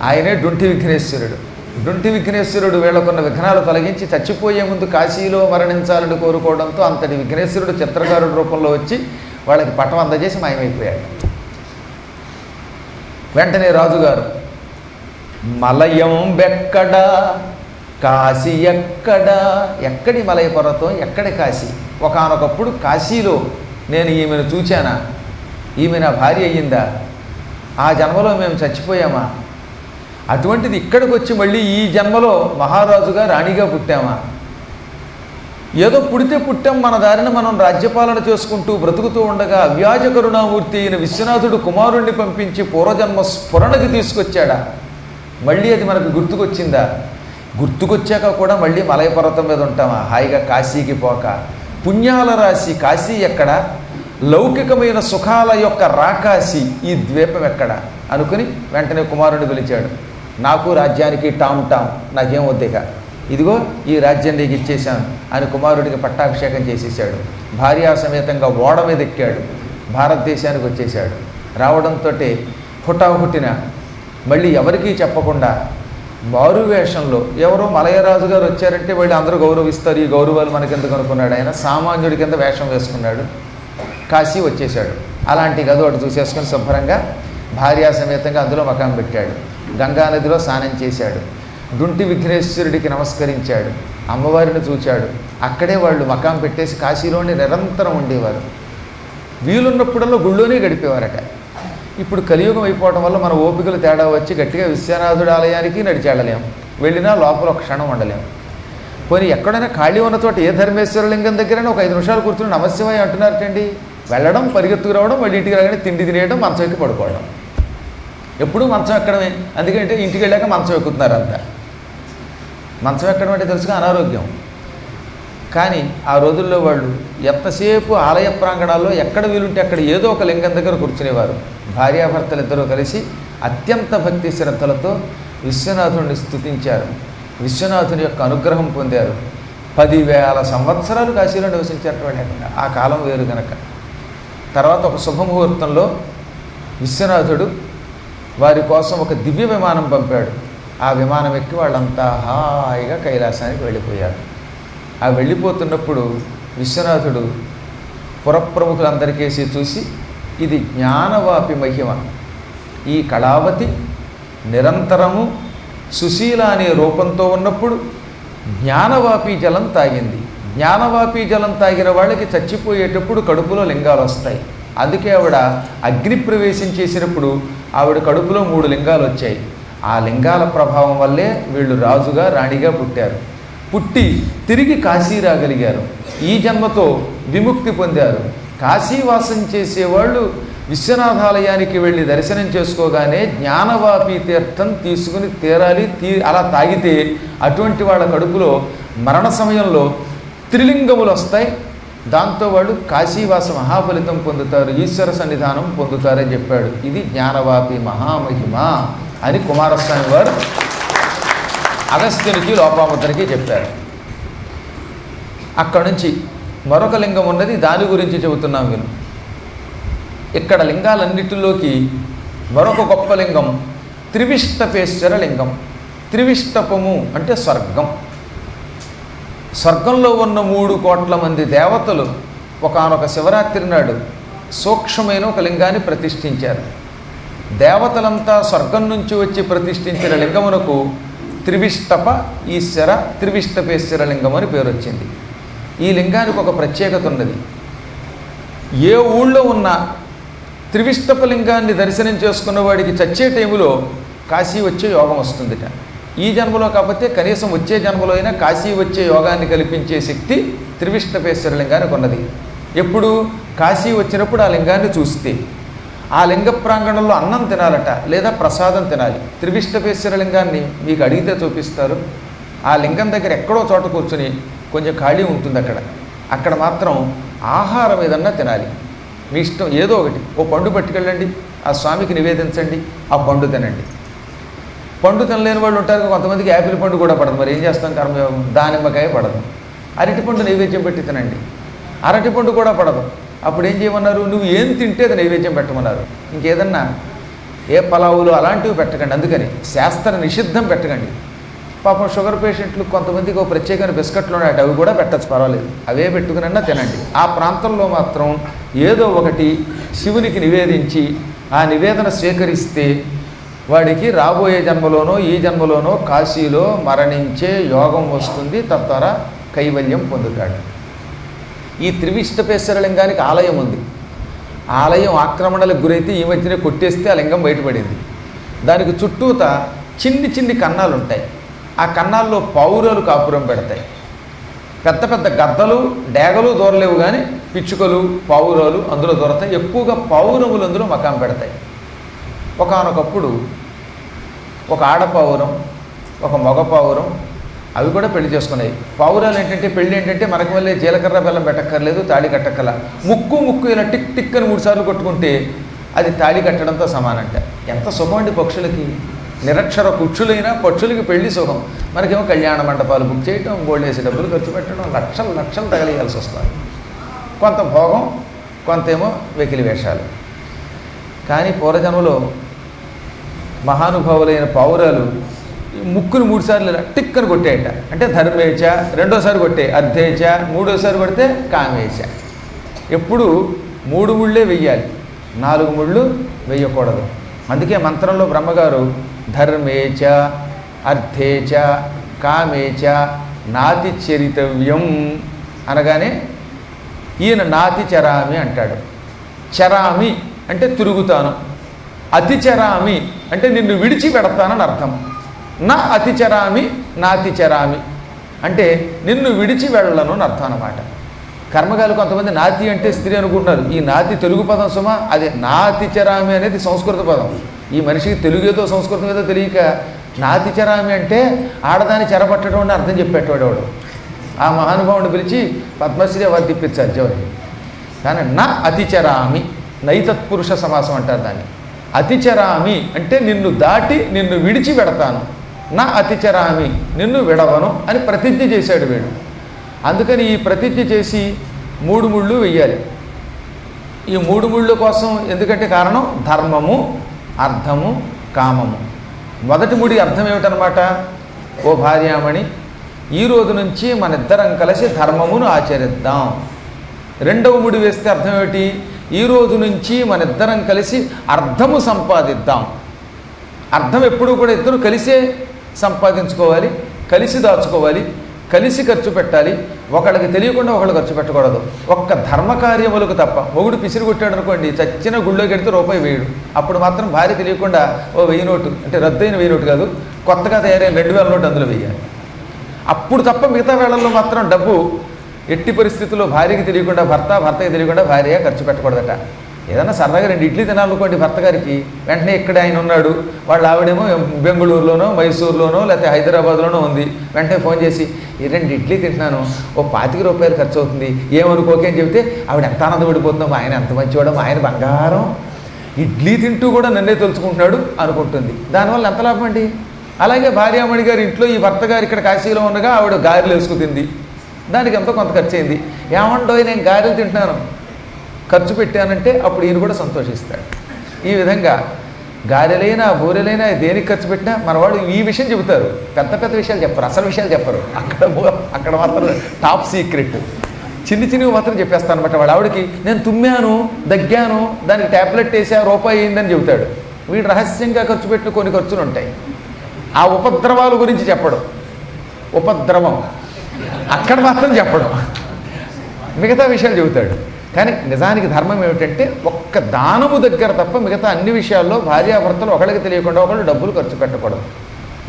A: ఆయనే డుంటి విఘ్నేశ్వరుడు. డుంటి విఘ్నేశ్వరుడు వీళ్ళకున్న విఘ్నాలు తొలగించి చచ్చిపోయే ముందు కాశీలో మరణించాలని కోరుకోవడంతో అంతటి విఘ్నేశ్వరుడు చిత్రకారుడి రూపంలో వచ్చి వాళ్ళకి పటం అందజేసి మాయమైపోయాడు. వెంటనే రాజుగారు, మలయం బెక్కడా కాశీ ఎక్కడా, ఎక్కడి మలయ పర్వతం, ఎక్కడి కాశీ? ఒకానొకప్పుడు కాశీలో నేను ఈమెను చూచానా, ఈమె నా భార్య అయ్యిందా, ఆ జన్మలో మేము చచ్చిపోయామా, అటువంటిది ఇక్కడికి వచ్చి మళ్ళీ ఈ జన్మలో మహారాజుగా రాణిగా పుట్టామా, ఏదో పుడితే పుట్టాం, మన దారిన మనం రాజ్యపాలన చేసుకుంటూ బ్రతుకుతూ ఉండగా అవ్యాజ కరుణామూర్తి అయిన విశ్వనాథుడు కుమారుణ్ణి పంపించి పూర్వజన్మ స్ఫురణకి తీసుకొచ్చాడా, మళ్ళీ అది మనకు గుర్తుకొచ్చిందా? గుర్తుకొచ్చాక కూడా మళ్ళీ మలయ పర్వతం మీద ఉంటామా? హాయిగా కాశీకి పోక పుణ్యాల రాశి కాశీ ఎక్కడ, లౌకికమైన సుఖాల యొక్క రాకాశి ఈ ద్వీపం ఎక్కడ అనుకుని వెంటనే కుమారుడిని పిలిచాడు. నాకు రాజ్యానికి టామ్ నాకేం వద్దిక, ఇదిగో ఈ రాజ్యం నీకు ఇచ్చేశాను అని కుమారుడికి పట్టాభిషేకం చేసేసాడు. భార్యా సమేతంగా ఓడ మీద ఎక్కాడు, భారతదేశానికి వచ్చేశాడు. రావడంతో హుటాహుటిన మళ్ళీ ఎవరికీ చెప్పకుండా మారు వేషంలో ఎవరో మలయరాజు గారు వచ్చారంటే వాళ్ళు అందరూ గౌరవిస్తారు, ఈ గౌరవాలు మనకెందుకు అనుకున్నాడు. ఆయన సామాన్యుడి కింద వేషం వేసుకున్నాడు, కాశీ వచ్చేశాడు. అలాంటి గది ఒకటి చూసేసుకొని శుభ్రంగా భార్యా సమేతంగా అందులో మకాం పెట్టాడు. గంగానదిలో స్నానం చేశాడు, డుంటి విఘ్నేశ్వరుడికి నమస్కరించాడు, అమ్మవారిని చూచాడు. అక్కడే వాళ్ళు మకాం పెట్టేసి కాశీలోని నిరంతరం ఉండేవారు. వీలున్నప్పుడల్లా గుళ్ళోనే గడిపేవారట. ఇప్పుడు కలియుగం అయిపోవడం వల్ల మన ఓపికలు తేడా వచ్చి గట్టిగా విశ్వనాథుడి ఆలయానికి నడిచేళ్ళలేం, వెళ్ళినా లోపల ఒక క్షణం ఉండలేం. పోనీ ఎక్కడైనా ఖాళీ ఉన్న చోట ఏ ధర్మేశ్వర లింగం దగ్గరైనా ఒక 5 నిమిషాలు కూర్చుని నమస్యమై అంటున్నారటండి. వెళ్ళడం, పరిగెత్తుకు రావడం, మళ్ళీ ఇంటికి రాగానే తిండి తినేయడం, మంచం ఎక్కి పడుకోవడం. ఎప్పుడూ మంచం ఎక్కడమే. అందుకంటే ఇంటికి వెళ్ళాక మంచం ఎక్కుతున్నారు అంతా. మంచం ఎక్కడం అంటే తెలుసుగా అనారోగ్యం. కానీ ఆ రోజుల్లో వాళ్ళు ఎంతసేపు ఆలయ ప్రాంగణాల్లో ఎక్కడ వీలుంటే అక్కడ ఏదో ఒక లింగం దగ్గర కూర్చునేవారు. భార్యాభర్తలు ఇద్దరూ కలిసి అత్యంత భక్తి శ్రద్ధలతో విశ్వనాథుడిని స్తుతించారు, విశ్వనాథుని యొక్క అనుగ్రహం పొందారు. 10,000 సంవత్సరాలు కాశీలో నివసించారు. ఆ కాలం వేరు కనుక. తర్వాత ఒక శుభముహూర్తంలో విశ్వనాథుడు వారి కోసం ఒక దివ్య విమానం పంపాడు. ఆ విమానం ఎక్కి వాళ్ళంతా హాయిగా కైలాసానికి వెళ్ళిపోయారు. ఆ వెళ్ళిపోతున్నప్పుడు విశ్వనాథుడు పురప్రముఖులందరికేసి చూసి, ఇది జ్ఞానవాపి మహిమ. ఈ కళావతి నిరంతరము సుశీల అనే రూపంతో ఉన్నప్పుడు జ్ఞానవాపి జలం తాగింది. జ్ఞానవాపి జలం తాగిన వాళ్ళకి చచ్చిపోయేటప్పుడు కడుపులో లింగాలు వస్తాయి. అందుకే ఆవిడ అగ్ని ప్రవేశం చేసినప్పుడు ఆవిడ కడుపులో 3 లింగాలు వచ్చాయి. ఆ లింగాల ప్రభావం వల్లే వీళ్ళు రాజుగా రాణిగా పుట్టారు. పుట్టి తిరిగి కాశీ రాగలిగారు. ఈ జన్మతో విముక్తి పొందారు. కాశీవాసం చేసేవాళ్ళు విశ్వనాథాలయానికి వెళ్ళి దర్శనం చేసుకోగానే జ్ఞానవాపి తీర్థం తీసుకుని తీరాలి. అలా తాగితే అటువంటి వాళ్ళ కడుపులో మరణ సమయంలో త్రిలింగములు వస్తాయి. దాంతో వాళ్ళు కాశీవాస మహాఫలితం పొందుతారు, ఈశ్వర సన్నిధానం పొందుతారని చెప్పాడు. ఇది జ్ఞానవాపి మహామహిమ అని కుమారస్వామి వారు అగస్త్యునికి లోపాముద్రకి చెప్పారు. అక్కడి నుంచి మరొక లింగం ఉన్నది, దాని గురించి చెబుతున్నాం విను. ఇక్కడ లింగాలన్నిటిలోకి మరొక గొప్ప లింగం త్రివిష్టపేశ్వర లింగం. త్రివిష్టపము అంటే స్వర్గం. స్వర్గంలో ఉన్న 3 కోట్ల మంది దేవతలు ఒకానొక శివరాత్రి నాడు సూక్ష్మమైన ఒక లింగాన్ని ప్రతిష్ఠించారు. దేవతలంతా స్వర్గం నుంచి వచ్చి ప్రతిష్ఠించిన లింగమునకు త్రివిష్టప ఈశ్వర త్రివిష్టపేశ్వర లింగం అని పేరు వచ్చింది. ఈ లింగానికి ఒక ప్రత్యేకత ఉన్నది. ఏ ఊళ్ళో ఉన్న త్రివిష్టప లింగాన్ని దర్శనం చేసుకున్న వాడికి చచ్చే టైములో కాశీ వచ్చే యోగం వస్తుందిట. ఈ జన్మలో కాకపోతే కనీసం వచ్చే జన్మలో అయినా కాశీ వచ్చే యోగాన్ని కల్పించే శక్తి త్రివిష్టపేశ్వర లింగానికి ఉన్నది. ఎప్పుడు? కాశీ వచ్చినప్పుడు ఆ లింగాన్ని చూస్తే. ఆ లింగ ప్రాంగణంలో అన్నం తినాలట, లేదా ప్రసాదం తినాలి. త్రివిష్టపేశ్వర లింగాన్ని మీకు అడిగితే చూపిస్తారు. ఆ లింగం దగ్గర ఎక్కడో చోట కూర్చుని కొంచెం ఖాళీ ఉంటుంది. అక్కడ మాత్రం ఆహారం ఏదన్నా తినాలి. మీ ఇష్టం ఏదో ఒకటి. ఓ పండు పట్టుకెళ్ళండి, ఆ స్వామికి నివేదించండి, ఆ పండు తినండి. పండు తినలేని వాళ్ళు ఉంటారు, కొంతమందికి యాపిల్ పండు కూడా పడదు. మరి ఏం చేస్తాం? కర్మయోగం. దానిమ్మకాయ పడదు. అరటిపండు నైవేద్యం పెట్టి తినండి. అరటిపండు కూడా పడదు. అప్పుడు ఏం చేయమన్నారు? నువ్వు ఏం తింటే అది నైవేద్యం పెట్టమన్నారు. ఇంకేదన్నా ఏ పలావులు అలాంటివి పెట్టకండి. అందుకని శాస్త్ర నిషిద్ధం పెట్టకండి. పాపం షుగర్ పేషెంట్లు కొంతమందికి ఒక ప్రత్యేకమైన బిస్కెట్లు ఉన్నాయి, అవి కూడా పెట్టచ్చు, పర్వాలేదు. అవే పెట్టుకునన్నా తినండి. ఆ ప్రాంతంలో మాత్రం ఏదో ఒకటి శివునికి నివేదించి ఆ నివేదన స్వీకరిస్తే వాడికి రాబోయే జన్మలోనో ఈ జన్మలోనో కాశీలో మరణించే యోగం వస్తుంది. తద్వారా కైవల్యం పొందుతాడు. ఈ త్రివిష్టపేశ్వర లింగానికి ఆలయం ఉంది. ఆలయం ఆక్రమణలకు గురైతే ఈ మధ్యనే కొట్టేస్తే ఆ లింగం బయటపడింది. దానికి చుట్టూత చిన్ని కన్నాలు ఉంటాయి. ఆ కన్నాల్లో పావురాలు కాపురం పెడతాయి. పెద్ద పెద్ద గద్దలు డేగలు దూరలేవు, కానీ పిచ్చుకలు పావురాలు అందులో దూరతాయి. ఎక్కువగా పావురములు అందులో మకాం పెడతాయి. ఒకానొకప్పుడు ఒక ఆడపావురం, ఒక మగ పావురం, అవి కూడా పెళ్లి చేసుకున్నాయి. పావురాలు ఏంటంటే పెళ్ళి ఏంటంటే మనకు వల్లే జీలకర్ర బెల్లం పెట్టక్కర్లేదు, తాళి కట్టక్కల. ముక్కు ఇలా టిక్ టిక్ అని 3 సార్లు కొట్టుకుంటే అది తాళి కట్టడంతో సమానంట. ఎంత సుఖం అండి పక్షులకి. నిరక్షర కుక్షులైనా పక్షులకి పెళ్లి సుఖం. మనకేమో కళ్యాణ మండపాలు బుక్ చేయటం, బోల్డేసి డబ్బులు ఖర్చు పెట్టడం, లక్షలు తగలేయాల్సి వస్తుంది. కొంత భోగం, కొంతేమో వెకిలి వేషాలు. కానీ పూర్వజన్మలో మహానుభావులైన పావురాలు ముక్కును 3 సార్లు ఇలా టిక్ అని కొట్టేయట. అంటే ధర్మేచ, రెండోసారి కొట్టే అర్ధేచ, మూడోసారి కొడితే కామేచ. ఎప్పుడు 3 ముళ్ళే వెయ్యాలి, 4 ముళ్ళు వెయ్యకూడదు. అందుకే మంత్రంలో బ్రహ్మగారు ధర్మేచ అర్థేచ కామేచ నాతి చరితవ్యం అనగానే ఈయన నాతి చరామి అంటాడు. చరామి అంటే తిరుగుతాను, అతిచరామి అంటే నిన్ను విడిచి పెడతానని అర్థం. నా అతిచరామి నాతిచరామి అంటే నిన్ను విడిచి వెళ్ళను అని అర్థం అన్నమాట. కర్మగాలు కొంతమంది నాతి అంటే స్త్రీ అనుకుంటున్నారు. ఈ నాతి తెలుగు పదం సుమా, అదే నాతిచరామి అనేది సంస్కృత పదం. ఈ మనిషికి తెలుగు ఏదో సంస్కృతం ఏదో తెలియక నాతిచరామి అంటే ఆడదాన్ని చెరపట్టడం అని అర్థం చెప్పేటవాడు. ఆ మహానుభావుని పిలిచి పద్మశ్రీ అవార్డు ఇప్పించారు చివరికి. కానీ నా అతిచరామి, నైతత్పురుష సమాసం అంటారు దాన్ని. అతిచరామి అంటే నిన్ను దాటి నిన్ను విడిచి పెడతాను, నా అతిచరామి నిన్ను విడవను అని ప్రతిజ్ఞ చేశాడు వీడు. అందుకని ఈ ప్రతిజ్ఞ చేసి 3 ముళ్ళు వెయ్యాలి. ఈ 3 ముళ్ళు కోసం ఎందుకంటే కారణం ధర్మము, అర్థము, కామము. మొదటి ముడి అర్థం ఏమిటనమాట, ఓ భార్యామణి ఈ రోజు నుంచి మనిద్దరం కలిసి ధర్మమును ఆచరిద్దాం. రెండవ ముడి వేస్తే అర్థం ఏమిటి, ఈ రోజు నుంచి మనిద్దరం కలిసి అర్థము సంపాదిద్దాం. అర్థం ఎప్పుడూ కూడా ఇద్దరు కలిసే సంపాదించుకోవాలి, కలిసి దాచుకోవాలి, కలిసి ఖర్చు పెట్టాలి. ఒకళ్ళకి తెలియకుండా ఒకళ్ళు ఖర్చు పెట్టకూడదు. ఒక్క ధర్మకార్యములకు తప్ప. మొగుడు పిసిరి కొట్టాడు అనుకోండి, చచ్చిన గుళ్ళోకి వెడితే రూపాయి వేయడు. అప్పుడు మాత్రం భార్య తెలియకుండా ఓ 1000 నోటు, అంటే రద్దయిన 1000 నోటు కాదు, కొత్తగా తయారైన 2000 నోటు అందులో వేయాలి. అప్పుడు తప్ప మిగతా వేళల్లో మాత్రం డబ్బు ఎట్టి పరిస్థితుల్లో భార్యకి తెలియకుండా భర్తకి తెలియకుండా భార్య ఖర్చు పెట్టకూడదట. ఏదన్నా సరదాగా 2 ఇడ్లీ తినాలనుకోండి భర్త గారికి, వెంటనే ఇక్కడ ఆయన ఉన్నాడు, వాళ్ళ ఆవిడేమో బెంగళూరులోనో మైసూరులోనో లేకపోతే హైదరాబాద్లోనో ఉంది. వెంటనే ఫోన్ చేసి ఈ 2 ఇడ్లీ తింటున్నాను, ఓ 25 రూపాయలు ఖర్చు అవుతుంది, ఏమనుకోకే అని చెబితే ఆవిడ ఎంత ఆనందపడిపోతుందో, ఆయన ఎంత మంచివాడో, ఆయన బంగారం, ఇడ్లీ తింటూ కూడా నన్నే తెలుసుకుంటున్నాడు అనుకుంటుంది. దానివల్ల ఎంత లాభం అండి. అలాగే భార్యామణి గారి ఇంట్లో ఈ భర్త గారు ఇక్కడ కాశీలో ఉండగా ఆవిడ గారెలు వేసుకుతింది, దానికి ఎంతో కొంత ఖర్చు అయింది. ఏమండో నేను గారెలు తింటున్నాను ఖర్చు పెట్టానంటే అప్పుడు ఈయన కూడా సంతోషిస్తాడు. ఈ విధంగా గారెలైనా బూరెలైనా దేనికి ఖర్చు పెట్టినా మనవాడు ఈ విషయం చెబుతారు, పెద్ద విషయాలు చెప్పరు, అసలు విషయాలు చెప్పరు. అక్కడ మాత్రం టాప్ సీక్రెట్ చిన్నవి మాత్రం చెప్పేస్తాను అనమాట. వాడు ఆవిడకి నేను తుమ్మాను, దగ్గాను, దానికి ట్యాబ్లెట్ వేసా, రూపాయి అయిందని చెబుతాడు. వీడు రహస్యంగా ఖర్చు పెట్టిన కొన్ని ఖర్చులు ఉంటాయి. ఆ ఉపద్రవాల గురించి చెప్పడం, ఉపద్రవం అక్కడ మాత్రం చెప్పడం, మిగతా విషయాలు చెబుతాడు. కానీ నిజానికి ధర్మం ఏమిటంటే ఒక్క దానము దగ్గర తప్ప మిగతా అన్ని విషయాల్లో భార్యాభర్తలు ఒకళ్ళకి తెలియకుండా ఒకళ్ళు డబ్బులు ఖర్చు పెట్టకూడదు.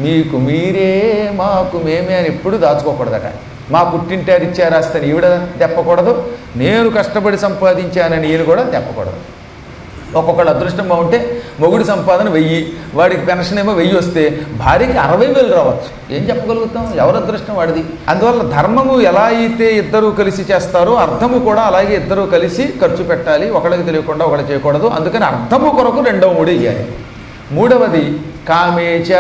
A: మీకు మీరే మాకు మేమే అని ఎప్పుడు దాచుకోకూడదట. మా పుట్టింటారు ఇచ్చారాస్తని ఈవిడ తెప్పకూడదు, నేను కష్టపడి సంపాదించానని ఈయన కూడా తెప్పకూడదు. ఒక్కొక్కళ్ళు అదృష్టం బాగుంటే మొగుడి సంపాదన 1000, వాడికి పెన్షన్ ఏమో 1000 వస్తే భార్యకి 60,000 రావచ్చు. ఏం చెప్పగలుగుతాం, ఎవరు అదృష్టం వాడిది. అందువల్ల ధర్మము ఎలా అయితే ఇద్దరూ కలిసి చేస్తారో అర్థము కూడా అలాగే ఇద్దరూ కలిసి ఖర్చు పెట్టాలి, ఒకళ్ళకి తెలియకుండా ఒకళ్ళు చేయకూడదు. అందుకని అర్థము కొరకు 2వ ముడి ఇయ్యాలి. 3వది కామేచ,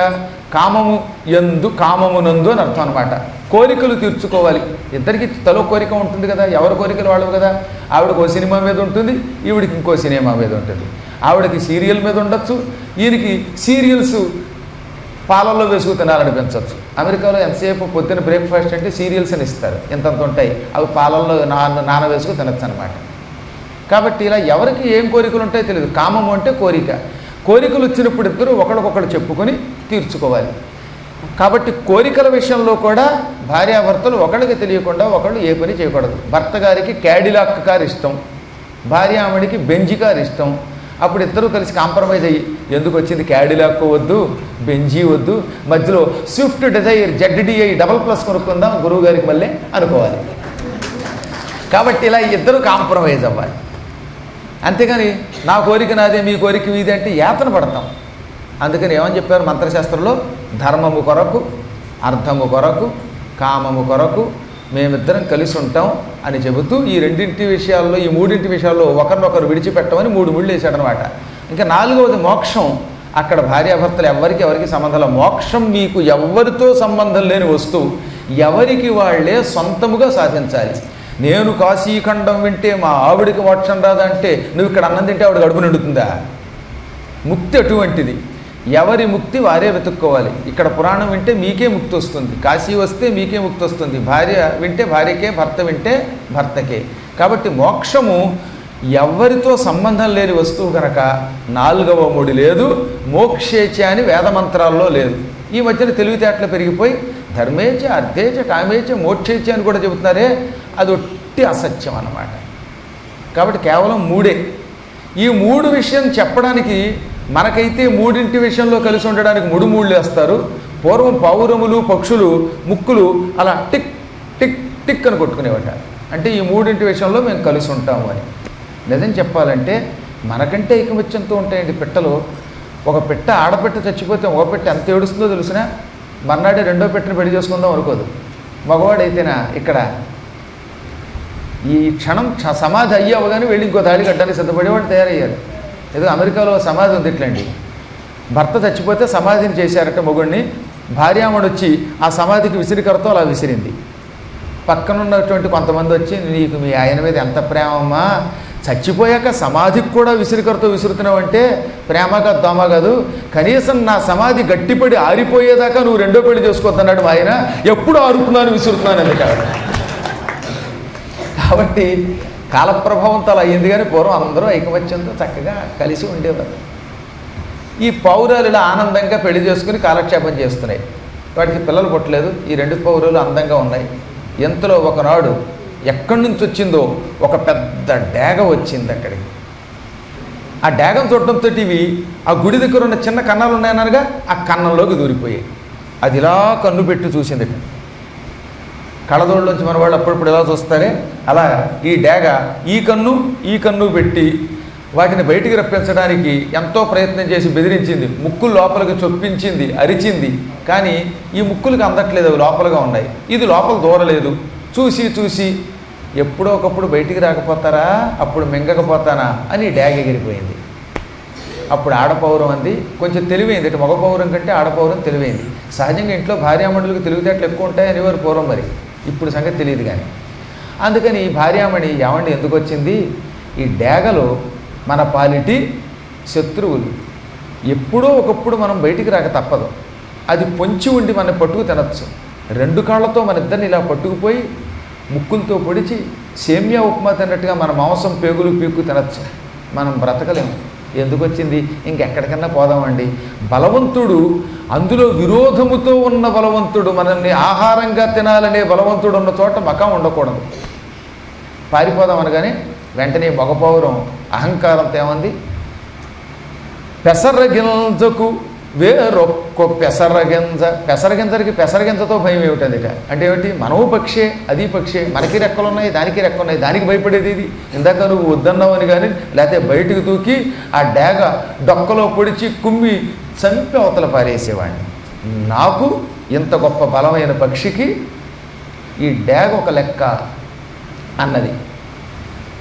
A: కామమునందు అని అర్థం అనమాట. కోరికలు తీర్చుకోవాలి. ఇద్దరికి తలో కోరిక ఉంటుంది కదా, ఎవరి కోరికలు వాళ్ళవు కదా. ఆవిడకు ఓ సినిమా మీద ఉంటుంది, ఈవిడికి ఇంకో సినిమా మీద ఉంటుంది. ఆవిడకి సీరియల్ మీద ఉండొచ్చు, ఈయనకి సీరియల్స్ పాలల్లో వేసుకు తినాలనిపించవచ్చు. అమెరికాలో ఎంతసేపు పొద్దున్న బ్రేక్ఫాస్ట్ అంటే సీరియల్స్ అని ఇస్తారు, ఇంతంత ఉంటాయి, అవి పాలల్లో నాన వేసుకు తినచ్చు అనమాట. కాబట్టి ఇలా ఎవరికి ఏం కోరికలు ఉంటాయో తెలియదు. కామము అంటే కోరిక. కోరికలు వచ్చినప్పుడు ఇద్దరు ఒకరికొకరు చెప్పుకొని తీర్చుకోవాలి. కాబట్టి కోరికల విషయంలో కూడా భార్యాభర్తలు ఒకళ్ళకి తెలియకుండా ఒకళ్ళు ఏ పని చేయకూడదు. భర్త గారికి క్యాడిలాక్ కార్ ఇష్టం, భార్యామణికి బెంజి కార్ ఇష్టం. అప్పుడు ఇద్దరూ కలిసి కాంప్రమైజ్ అయ్యి ఎందుకు వచ్చింది క్యాడిలాక్ వద్దు, బెంజీ వద్దు, మధ్యలో స్విఫ్ట్ డిజైర్ ZDI డబల్+ కొనుక్కుందాం గురువు గారికి మళ్ళీ అనుకోవాలి. కాబట్టి ఇలా ఇద్దరు కాంప్రమైజ్ అవ్వాలి. అంతేగాని నా కోరిక నాదే మీ కోరిక మీదే అంటే యాతన పడతాం. అందుకని ఏమని చెప్పారు మంత్రశాస్త్రంలో? ధర్మము కొరకు, అర్థము కొరకు, కామము కొరకు మేమిద్దరం కలిసి ఉంటాం అని చెబుతూ ఈ రెండింటి విషయాల్లో, ఈ మూడింటి విషయాల్లో ఒకరినొకరు విడిచిపెట్టమని 3 ముళ్ళు వేసాడనమాట. ఇంకా 4వది మోక్షం. అక్కడ భార్యాభర్తలు ఎవరికి సంబంధం లేదు. మోక్షం మీకు ఎవరితో సంబంధం లేని వస్తువు, ఎవరికి వాళ్ళే సొంతముగా సాధించాలి. నేను కాశీఖండం వింటే మా ఆవిడికి మోక్షం రాదంటే నువ్వు ఇక్కడ అన్నం తింటే ఆవిడ గడుపు నిండుతుందా? ముక్తి అటువంటిది. ఎవరి ముక్తి వారే వెతుక్కోవాలి. ఇక్కడ పురాణం వింటే మీకే ముక్తి వస్తుంది, కాశీ వస్తే మీకే ముక్తి వస్తుంది, భార్య వింటే భార్యకే, భర్త వింటే భర్తకే. కాబట్టి మోక్షము ఎవరితో సంబంధం లేని వస్తువు కనుక 4వ ముడి లేదు. మోక్షేచ అని వేదమంత్రాల్లో లేదు. ఈ మధ్యన తెలివితేటలు పెరిగిపోయి ధర్మేచ, అర్థేచ, కామేచ, మోక్షేచ అని కూడా చెబుతున్నారే, అది ఒట్టి అసత్యం అన్నమాట. కాబట్టి కేవలం 3. ఈ 3 విషయం చెప్పడానికి మనకైతే 3 విషయంలో కలిసి ఉండడానికి 3 ముళ్ళు వేస్తారు. పూర్వం పావురములు, పక్షులు ముక్కులు అలా టిక్ టిక్ టిక్ అని కొట్టుకునేవాట. అంటే ఈ 3 విషయంలో మేము కలిసి ఉంటాము అని. నిజం చెప్పాలంటే మనకంటే ఐకమత్యంతో ఉంటాయండి పిట్టలు. ఒక పిట్ట, ఆడపిట్ట చచ్చిపోతే ఒక పిట్ట ఎంత ఏడుస్తుందో తెలిసినా మర్నాడే 2వ పిట్టను పెళ్లి చేసుకుందాం అనుకోదు. మగవాడైతేనా ఇక్కడ ఈ క్షణం సమాధి అయ్యవగానే వెళ్ళి ఇంకో తాళి కట్టడానికి సిద్ధపడేవాడు తయారయ్యారు. ఏదో అమెరికాలో సమాధి ఉంది ఇట్లండి. భర్త చచ్చిపోతే సమాధిని చేశారట మొగుడిని. భార్యామణి వచ్చి ఆ సమాధికి విసిరికరతో అలా విసిరింది. పక్కనున్నటువంటి కొంతమంది వచ్చి, నీకు మీ ఆయన మీద ఎంత ప్రేమమ్మా, చచ్చిపోయాక సమాధికి కూడా విసిరికరతో విసురుతున్నావు అంటే ప్రేమ కాదు, దోమ కాదు, కనీసం నా సమాధి గట్టిపడి ఆరిపోయేదాకా నువ్వు 2వ పెళ్లి చేసుకోవద్దన్నాడు మా ఆయన. ఎప్పుడు ఆరుతున్నాను విసురుతున్నాను ఎందుకు? కాబట్టి కాలప్రభావంతో అలా అయ్యింది. కానీ పూర్వం అందరూ ఐకమత్యంతో చక్కగా కలిసి ఉండేవారు. ఈ పౌరాలు ఇలా ఆనందంగా పెళ్లి చేసుకుని కాలక్షేపం చేస్తున్నాయి. వాటికి పిల్లలు పుట్టలేదు. ఈ 2 పౌరాలు అందంగా ఉన్నాయి. ఎంతలో ఒకనాడు ఎక్కడి నుంచి వచ్చిందో ఒక పెద్ద డేగ వచ్చింది అక్కడికి. ఆ డేగను చూడటంతో ఇవి ఆ గుడి దగ్గర ఉన్న చిన్న కన్నాలు ఉన్నాయనగా ఆ కన్నంలోకి దూరిపోయాయి. అది ఇలా కన్ను పెట్టి చూసింది. కళ్ళదోళ్ళలోంచి మన వాళ్ళు అప్పుడప్పుడు ఎలా చూస్తారే అలా ఈ డేగ ఈ కన్ను పెట్టి వాటిని బయటికి రప్పించడానికి ఎంతో ప్రయత్నం చేసి బెదిరించింది. ముక్కులు లోపలికి చొప్పించింది, అరిచింది. కానీ ఈ ముక్కులకు అందట్లేదు, అవి లోపలగా ఉన్నాయి. ఇది లోపల దూరలేదు. చూసి ఎప్పుడో ఒకప్పుడు బయటికి రాకపోతారా, అప్పుడు మింగకపోతానా అని డేగ ఎగిరిపోయింది. అప్పుడు ఆడపౌరం అంది. కొంచెం తెలివైంది. ఇటు మగ పౌరం కంటే ఆడపౌరం తెలివైంది. సహజంగా ఇంట్లో భార్యామణులకు తెలివితేటలు ఎక్కువ ఉంటాయని వారు పూర్వం, మరి ఇప్పుడు సంగతి తెలియదు. కానీ అందుకని ఈ భార్యామణి ఏమండి ఎందుకు వచ్చింది, ఈ డేగలు మన పాలిటి శత్రువులు. ఎప్పుడో ఒకప్పుడు మనం బయటికి రాక తప్పదు. అది పొంచి ఉండి మన పట్టుకు తినచ్చు. 2 కాళ్ళతో మన ఇద్దరిని ఇలా పట్టుకుపోయి ముక్కులతో పొడిచి సేమ్యా ఉప్మా తిన్నట్టుగా మన మాంసం పేగులు పీక్కు తినచ్చు. మనం బ్రతకలేము. ఎందుకు వచ్చింది? ఇంకెక్కడికన్నా పోదామండి. బలవంతుడు, అందులో విరోధముతో ఉన్న బలవంతుడు, మనల్ని ఆహారంగా తినాలనే బలవంతుడు ఉన్న చోట మకం ఉండకూడదు. పారిపోదాం అనగానే వెంటనే మగపౌరం అహంకారంతో ఏమంది, పెసరగింజకు వేరొక్క పెసరగింజకి పెసరగింజతో భయం ఏమిటందిట. అంటే ఏమిటి? మనవు పక్షే, అది పక్షే, మనకి రెక్కలున్నాయి, దానికి రెక్కలున్నాయి, దానికి భయపడేది ఇది. ఇందాక నువ్వు వద్దన్నావు అని కానీ లేకపోతే బయటికి దూకి ఆ డేగ డొక్కలో పొడిచి కుమ్మి చంపి అవతల పారేసేవాడిని. నాకు ఇంత గొప్ప బలమైన పక్షికి ఈ డేగ ఒక లెక్క అన్నది.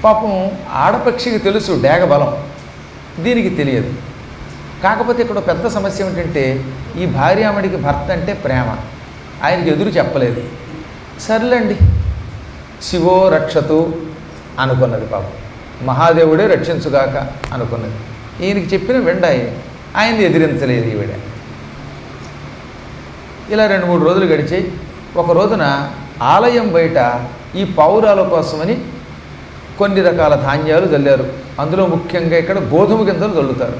A: పాపం ఆడపక్షికి తెలుసు డేగ బలం, దీనికి తెలియదు. కాకపోతే ఇక్కడ పెద్ద సమస్య ఏమిటంటే ఈ భార్యామణికి భర్త అంటే ప్రేమ, ఆయనకి ఎదురు చెప్పలేదు. సర్లేండి శివో రక్షతు అనుకున్నది. పాపం మహాదేవుడే రక్షించుగాక అనుకున్నది. ఈయనకి చెప్పిన వెండాయి ఆయన్ని ఎదిరించలేదు ఈవిడ. ఇలా 2-3 రోజులు గడిచాయి. ఒక రోజున ఆలయం బయట ఈ పావురాల కోసమని కొన్ని రకాల ధాన్యాలు చల్లారు. అందులో ముఖ్యంగా ఇక్కడ గోధుమ గింజలు చల్లుతారు.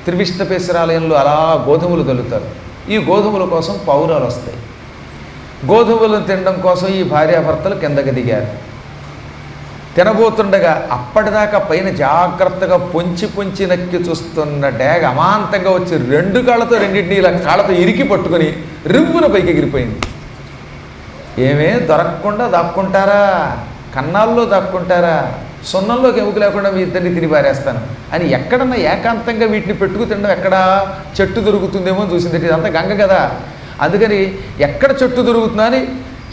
A: త్రివిష్టపేశ్వరాలయంలో అలా గోధుమలు చల్లుతారు. ఈ గోధుమల కోసం పావురాలు వస్తాయి. గోధుమలను తినడం కోసం ఈ భార్యాభర్తలు కిందకి దిగారు. తినబోతుండగా అప్పటిదాకా పైన జాగ్రత్తగా పొంచి నక్కి చూస్తున్న డేగ అమాంతంగా వచ్చి 2 కాళ్ళతో రెండింటినీ ఇలా కాళ్ళతో ఇరికి పట్టుకొని రివ్వున పైకి ఎగిరిపోయింది. ఏమే దొరకకుండా దాక్కుంటారా, కన్నాల్లో దాక్కుంటారా, సున్నంలోకి ఎముక లేకుండా మీ ఇద్దరిని తిని పారేస్తాను అని ఎక్కడన్నా ఏకాంతంగా వీటిని పెట్టుకు తినడం ఎక్కడా చెట్టు దొరుకుతుందేమో చూసింది. ఇదంతా గంగ కదా, అందుకని ఎక్కడ చెట్టు దొరుకుతుందా అని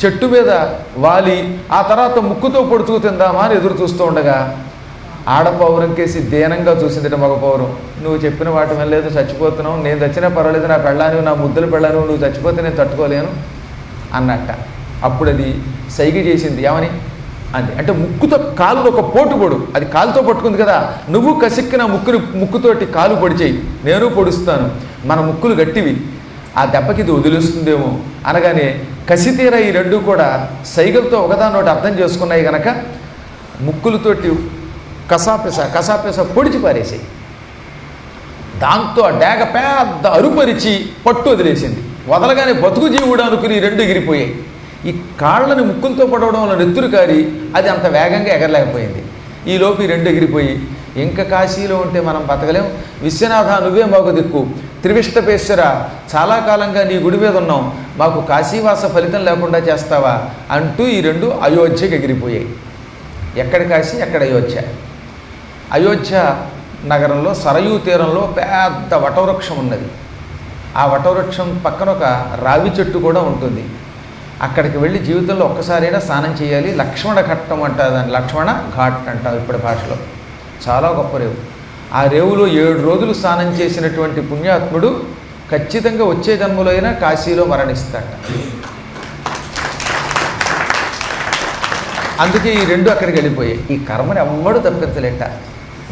A: చెట్టు మీద వాలి ఆ తర్వాత ముక్కుతో పొడుచుకు తిందామా అని ఎదురు చూస్తూ ఉండగా ఆడపౌరం కేసి దీనంగా చూసిందిట మగ పౌరం. నువ్వు చెప్పిన వాటి వల్ల లేదు, చచ్చిపోతున్నావు, నేను చచ్చినా పర్వాలేదు, నా పెళ్ళాను నా ముద్దులు పెళ్ళాను, నువ్వు చచ్చిపోతే నేను తట్టుకోలేను అన్నట్ట. అప్పుడు అది సైగ చేసింది, ఏమని అంది అంటే ముక్కుతో కాలు ఒక పోటు పొడు, అది కాలుతో పట్టుకుంది కదా, నువ్వు కసిక్కిన ముక్కుతోటి కాలు పొడిచేయి, నేను పొడుస్తాను, మన ముక్కులు గట్టివి, ఆ దెబ్బకి ఇది వదిలేస్తుందేమో అనగానే కసితీర ఈ రెండు కూడా సైగలతో ఒకదానోటి అర్థం చేసుకున్నాయి గనక ముక్కులతోటి కసాపెస పొడిచి పారేసాయి. దాంతో ఆ డేగ పెద్ద అరుపరిచి పట్టు వదిలేసింది. వదలగానే బతుకు జీవుడు అనుకుని రెండు ఎగిరిపోయాయి. ఈ కాళ్ళని ముక్కులతో పడవడం వల్ల నెత్తురు కారి అది అంత వేగంగా ఎగరలేకపోయింది. ఈలోపు ఈ రెండు ఎగిరిపోయి ఇంకా కాశీలో ఉంటే మనం బతకలేం, విశ్వనాథ నువ్వే మాకు దిక్కు, త్రివిష్టపేశ్వర చాలా కాలంగా నీ గుడి మీద ఉన్నాం, మాకు కాశీవాస ఫలితం లేకుండా చేస్తావా అంటూ ఈ రెండు అయోధ్యకి ఎగిరిపోయాయి. ఎక్కడ కాశీ ఎక్కడ అయోధ్య. అయోధ్య నగరంలో సరయూ తీరంలో పెద్ద వటవృక్షం ఉన్నది. ఆ వటవృక్షం పక్కన ఒక రావి చెట్టు కూడా ఉంటుంది. అక్కడికి వెళ్ళి జీవితంలో ఒక్కసారైనా స్నానం చేయాలి. లక్ష్మణ ఘట్టం అంటారు దాన్ని, లక్ష్మణ ఘాట్ అంటాం ఇప్పటి భాషలో. చాలా గొప్ప రేవు. ఆ రేవులో 7 రోజులు స్నానం చేసినటువంటి పుణ్యాత్ముడు ఖచ్చితంగా వచ్చే జన్మలో అయినా కాశీలో మరణిస్తాట. అందుకే ఈ రెండు అక్కడికి వెళ్ళిపోయాయి. ఈ కర్మని ఎవ్వడు తప్పించలేట.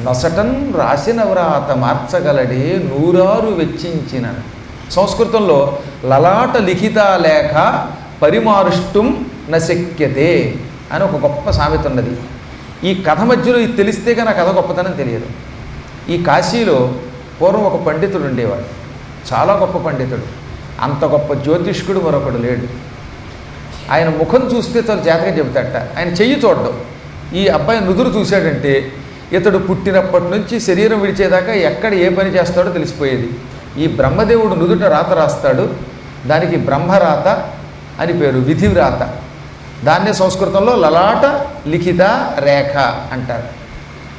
A: నొసటన్ రాసిన వ్రాత మార్చగలడే నూరారు వెచ్చించిన. సంస్కృతంలో లలాట లిఖిత లేఖ పరిమారుష్టం నశక్యతే అని ఒక గొప్ప సామెత ఉన్నది. ఈ కథ మధ్యలో ఇది తెలిస్తే కానీ ఆ కథ గొప్పతనం తెలియదు. ఈ కాశీలో పూర్వం ఒక పండితుడు ఉండేవాడు, చాలా గొప్ప పండితుడు. అంత గొప్ప జ్యోతిష్కుడు మరొకడు లేడు. ఆయన ముఖం చూస్తే చాలా జాతకం చెబుతాడట. ఆయన చెయ్యి చూడడం, ఈ అబ్బాయి నుదురు చూశాడంటే ఇతడు పుట్టినప్పటి నుంచి శరీరం విడిచేదాకా ఎక్కడ ఏ పని చేస్తాడో తెలిసిపోయేది. ఈ బ్రహ్మదేవుడు నుదుట రాత రాస్తాడు, దానికి బ్రహ్మరాత అని పేరు, విధివ్రాత. దాన్నే సంస్కృతంలో లలాట లిఖిత రేఖ అంటారు.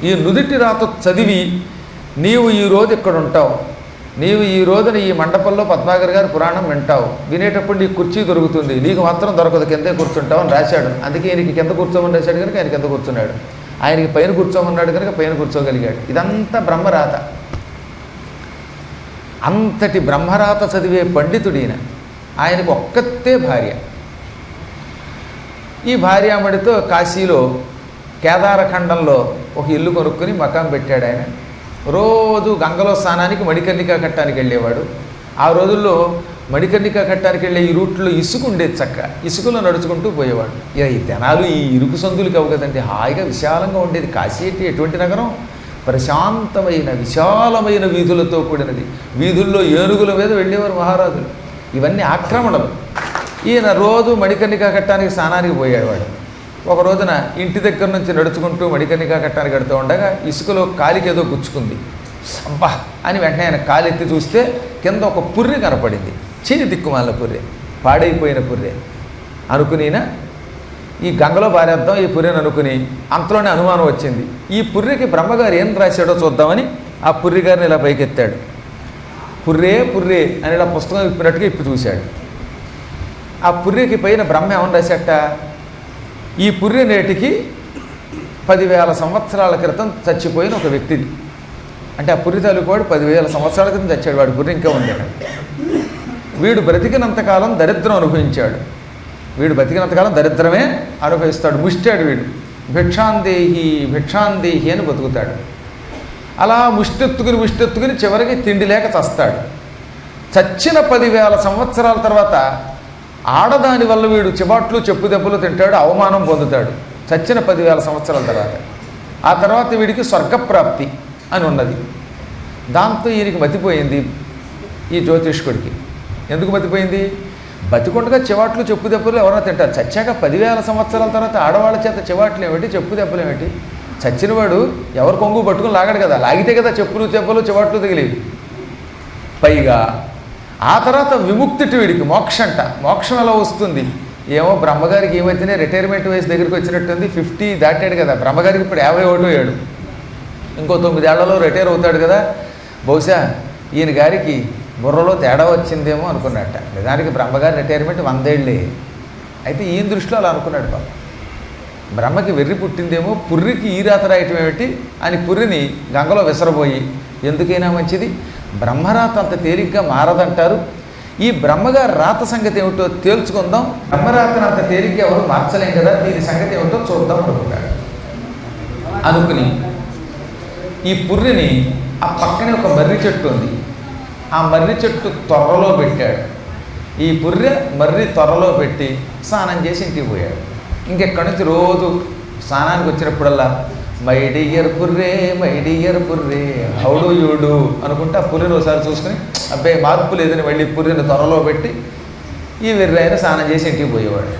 A: ఈ నుదుటి రాత చదివి నీవు ఈరోజు ఇక్కడ ఉంటావు, నీవు ఈ రోజున ఈ మండపంలో పద్మాగర్ గారి పురాణం వింటావు, వినేటప్పుడు నీకు కుర్చీ దొరుకుతుంది, నీకు మాత్రం దొరకదు, కిందే కూర్చుంటావు అని రాశాడు. అందుకే ఈయనకి కింద కూర్చోమని రాశాడు కనుక ఆయన కింద కూర్చున్నాడు, ఆయనకి పైన కూర్చోమన్నాడు కనుక పైన కూర్చోగలిగాడు. ఇదంతా బ్రహ్మరాత. అంతటి బ్రహ్మరాత చదివే పండితుడు ఈయన. ఆయనకు ఒక్కతే భార్య. ఈ భార్యామడితో కాశీలో కేదారఖండంలో ఒక ఇల్లు కొనుక్కొని మకాం పెట్టాడు ఆయన. రోజు గంగలో స్నానానికి మణికర్ణికా ఘట్టానికి వెళ్ళేవాడు. ఆ రోజుల్లో మణికర్ణికా ఘట్టానికి వెళ్ళే ఈ రూట్లో ఇసుక ఉండేది, చక్క ఇసుకలో నడుచుకుంటూ పోయేవాడు. ఈ జనాలు ఈ ఇరుకు సందులు కావు కదండి, హాయిగా విశాలంగా ఉండేది. కాశీ అంటే ఎటువంటి నగరం, ప్రశాంతమైన విశాలమైన వీధులతో కూడినది. వీధుల్లో ఏనుగుల మీద వెళ్ళేవారు మహారాజులు. ఇవన్నీ ఆక్రమణలు. ఈయన రోజు మణికర్ణికా ఘట్టానికి స్నానానికి పోయేవాడు. ఒక రోజున ఇంటి దగ్గర నుంచి నడుచుకుంటూ మణికర్ణికా ఘట్టానికి వెడుతూ ఉండగా ఇసుకలో కాలికి ఏదో గుచ్చుకుంది. అబ్బా అని వెంటనే ఆయన కాలెత్తి చూస్తే కింద ఒక పుర్రె కనపడింది. చేయి దిక్కుమాల పుర్రె, పాడైపోయిన పుర్రె అనుకునినా ఈ గంగలో పారేద్దాం ఈ పుర్రెని అనుకుని అంతలోనే అనుమానం వచ్చింది. ఈ పుర్రెకి బ్రహ్మగారు ఏం రాశాడో చూద్దామని ఆ పుర్రె గారిని ఇలా పైకెత్తాడు. పుర్రే పుర్రే అని ఇలా పుస్తకం ఇప్పినట్టుగా ఇప్పి చూశాడు. ఆ పుర్రెకి పైన బ్రహ్మ ఏమని రాశాట, ఈ పుర్రె నేటికి 10,000 సంవత్సరాల క్రితం చచ్చిపోయిన ఒక వ్యక్తిది. అంటే ఆ పుర్రె తాలూకువాడు 10,000 సంవత్సరాల క్రితం చచ్చాడు, వాడి పుర్రె ఇంకా ఉంది. వీడు బ్రతికినంతకాలం దరిద్రం అనుభవించాడు, వీడు బతికినంతకాలం దరిద్రమే అనుభవిస్తాడు, ముష్టాడు వీడు. భిక్షాందేహి అని బతుకుతాడు. అలా ముష్టెత్తుకుని చివరికి తిండి లేక చస్తాడు. చచ్చిన 10,000 సంవత్సరాల తర్వాత ఆడదాని వల్ల వీడు చిబాట్లు చెప్పు దెబ్బలు తింటాడు, అవమానం పొందుతాడు. చచ్చిన 10,000 సంవత్సరాల తర్వాత ఆ తర్వాత వీడికి స్వర్గప్రాప్తి అని ఉన్నది. దాంతో ఈయనకి మతిపోయింది ఈ జ్యోతిష్కుడికి. ఎందుకు మతిపోయింది? బతికొండగా చివాట్లు చెప్పు దెబ్బలు ఎవరైనా తింటారు, చచ్చాక 10,000 సంవత్సరాల తర్వాత ఆడవాళ్ళ చేత చివాట్లు ఏమిటి, చెప్పు దెబ్బలు ఏమిటి? చచ్చినవాడు ఎవరు కొంగు పట్టుకుని లాగాడు కదా, లాగితే కదా చెప్పులు దెబ్బలు చివాట్లు తగిలేవి. పైగా ఆ తర్వాత విముక్తిటి వీడికి మోక్షంట. మోక్షం ఎలా వస్తుంది? ఏమో బ్రహ్మగారికి ఏమైతేనే రిటైర్మెంట్ వయసు దగ్గరికి వచ్చినట్టుంది, 50 దాటాడు కదా, బ్రహ్మగారికి ఇప్పుడు 51 ఏడు, ఇంకో 9 ఏళ్లలో రిటైర్ అవుతాడు కదా, బహుశా ఈయన గారికి బుర్రలో తేడా వచ్చిందేమో అనుకున్నట్ట. నిజానికి బ్రహ్మగారి రిటైర్మెంట్ 100 ఏళ్ళే. అయితే ఈయన దృష్టిలో అలా అనుకున్నాడు పాపం. బ్రహ్మకి వెర్రి పుట్టిందేమో, పుర్రికి ఈ రాత రాయటం ఏమిటి అని పుర్రిని గంగలో విసరబోయి, ఎందుకైనా మంచిది బ్రహ్మరాత అంత తేలిగ్గా మారదంటారు, ఈ బ్రహ్మగారి రాత సంగతి ఏమిటో తేల్చుకుందాం, బ్రహ్మరాతను అంత తేలిగ్గా ఎవరు మార్చలేం కదా, దీని సంగతి ఏమిటో చూద్దాం అనుకున్నాడు. అనుకుని ఈ పుర్రిని ఆ పక్కనే ఒక మర్రి చెట్టు ఉంది, ఆ మర్రి చెట్టు త్వరలో పెట్టాడు. ఈ పుర్రె మర్రి త్వరలో పెట్టి స్నానం చేసి ఇంటికి పోయాడు. ఇంకెక్కడి నుంచి రోజు స్నానానికి వచ్చినప్పుడల్లా మై డియర్ పుర్రే మై డియర్ పుర్రే హౌడు యూడు అనుకుంటే ఆ పుర్రెని ఒకసారి చూసుకుని అబ్బాయి మార్పు లేదని మళ్ళీ పుర్రెని త్వరలో పెట్టి ఈ వెర్రైన స్నానం చేసి ఇంటికి పోయేవాడు.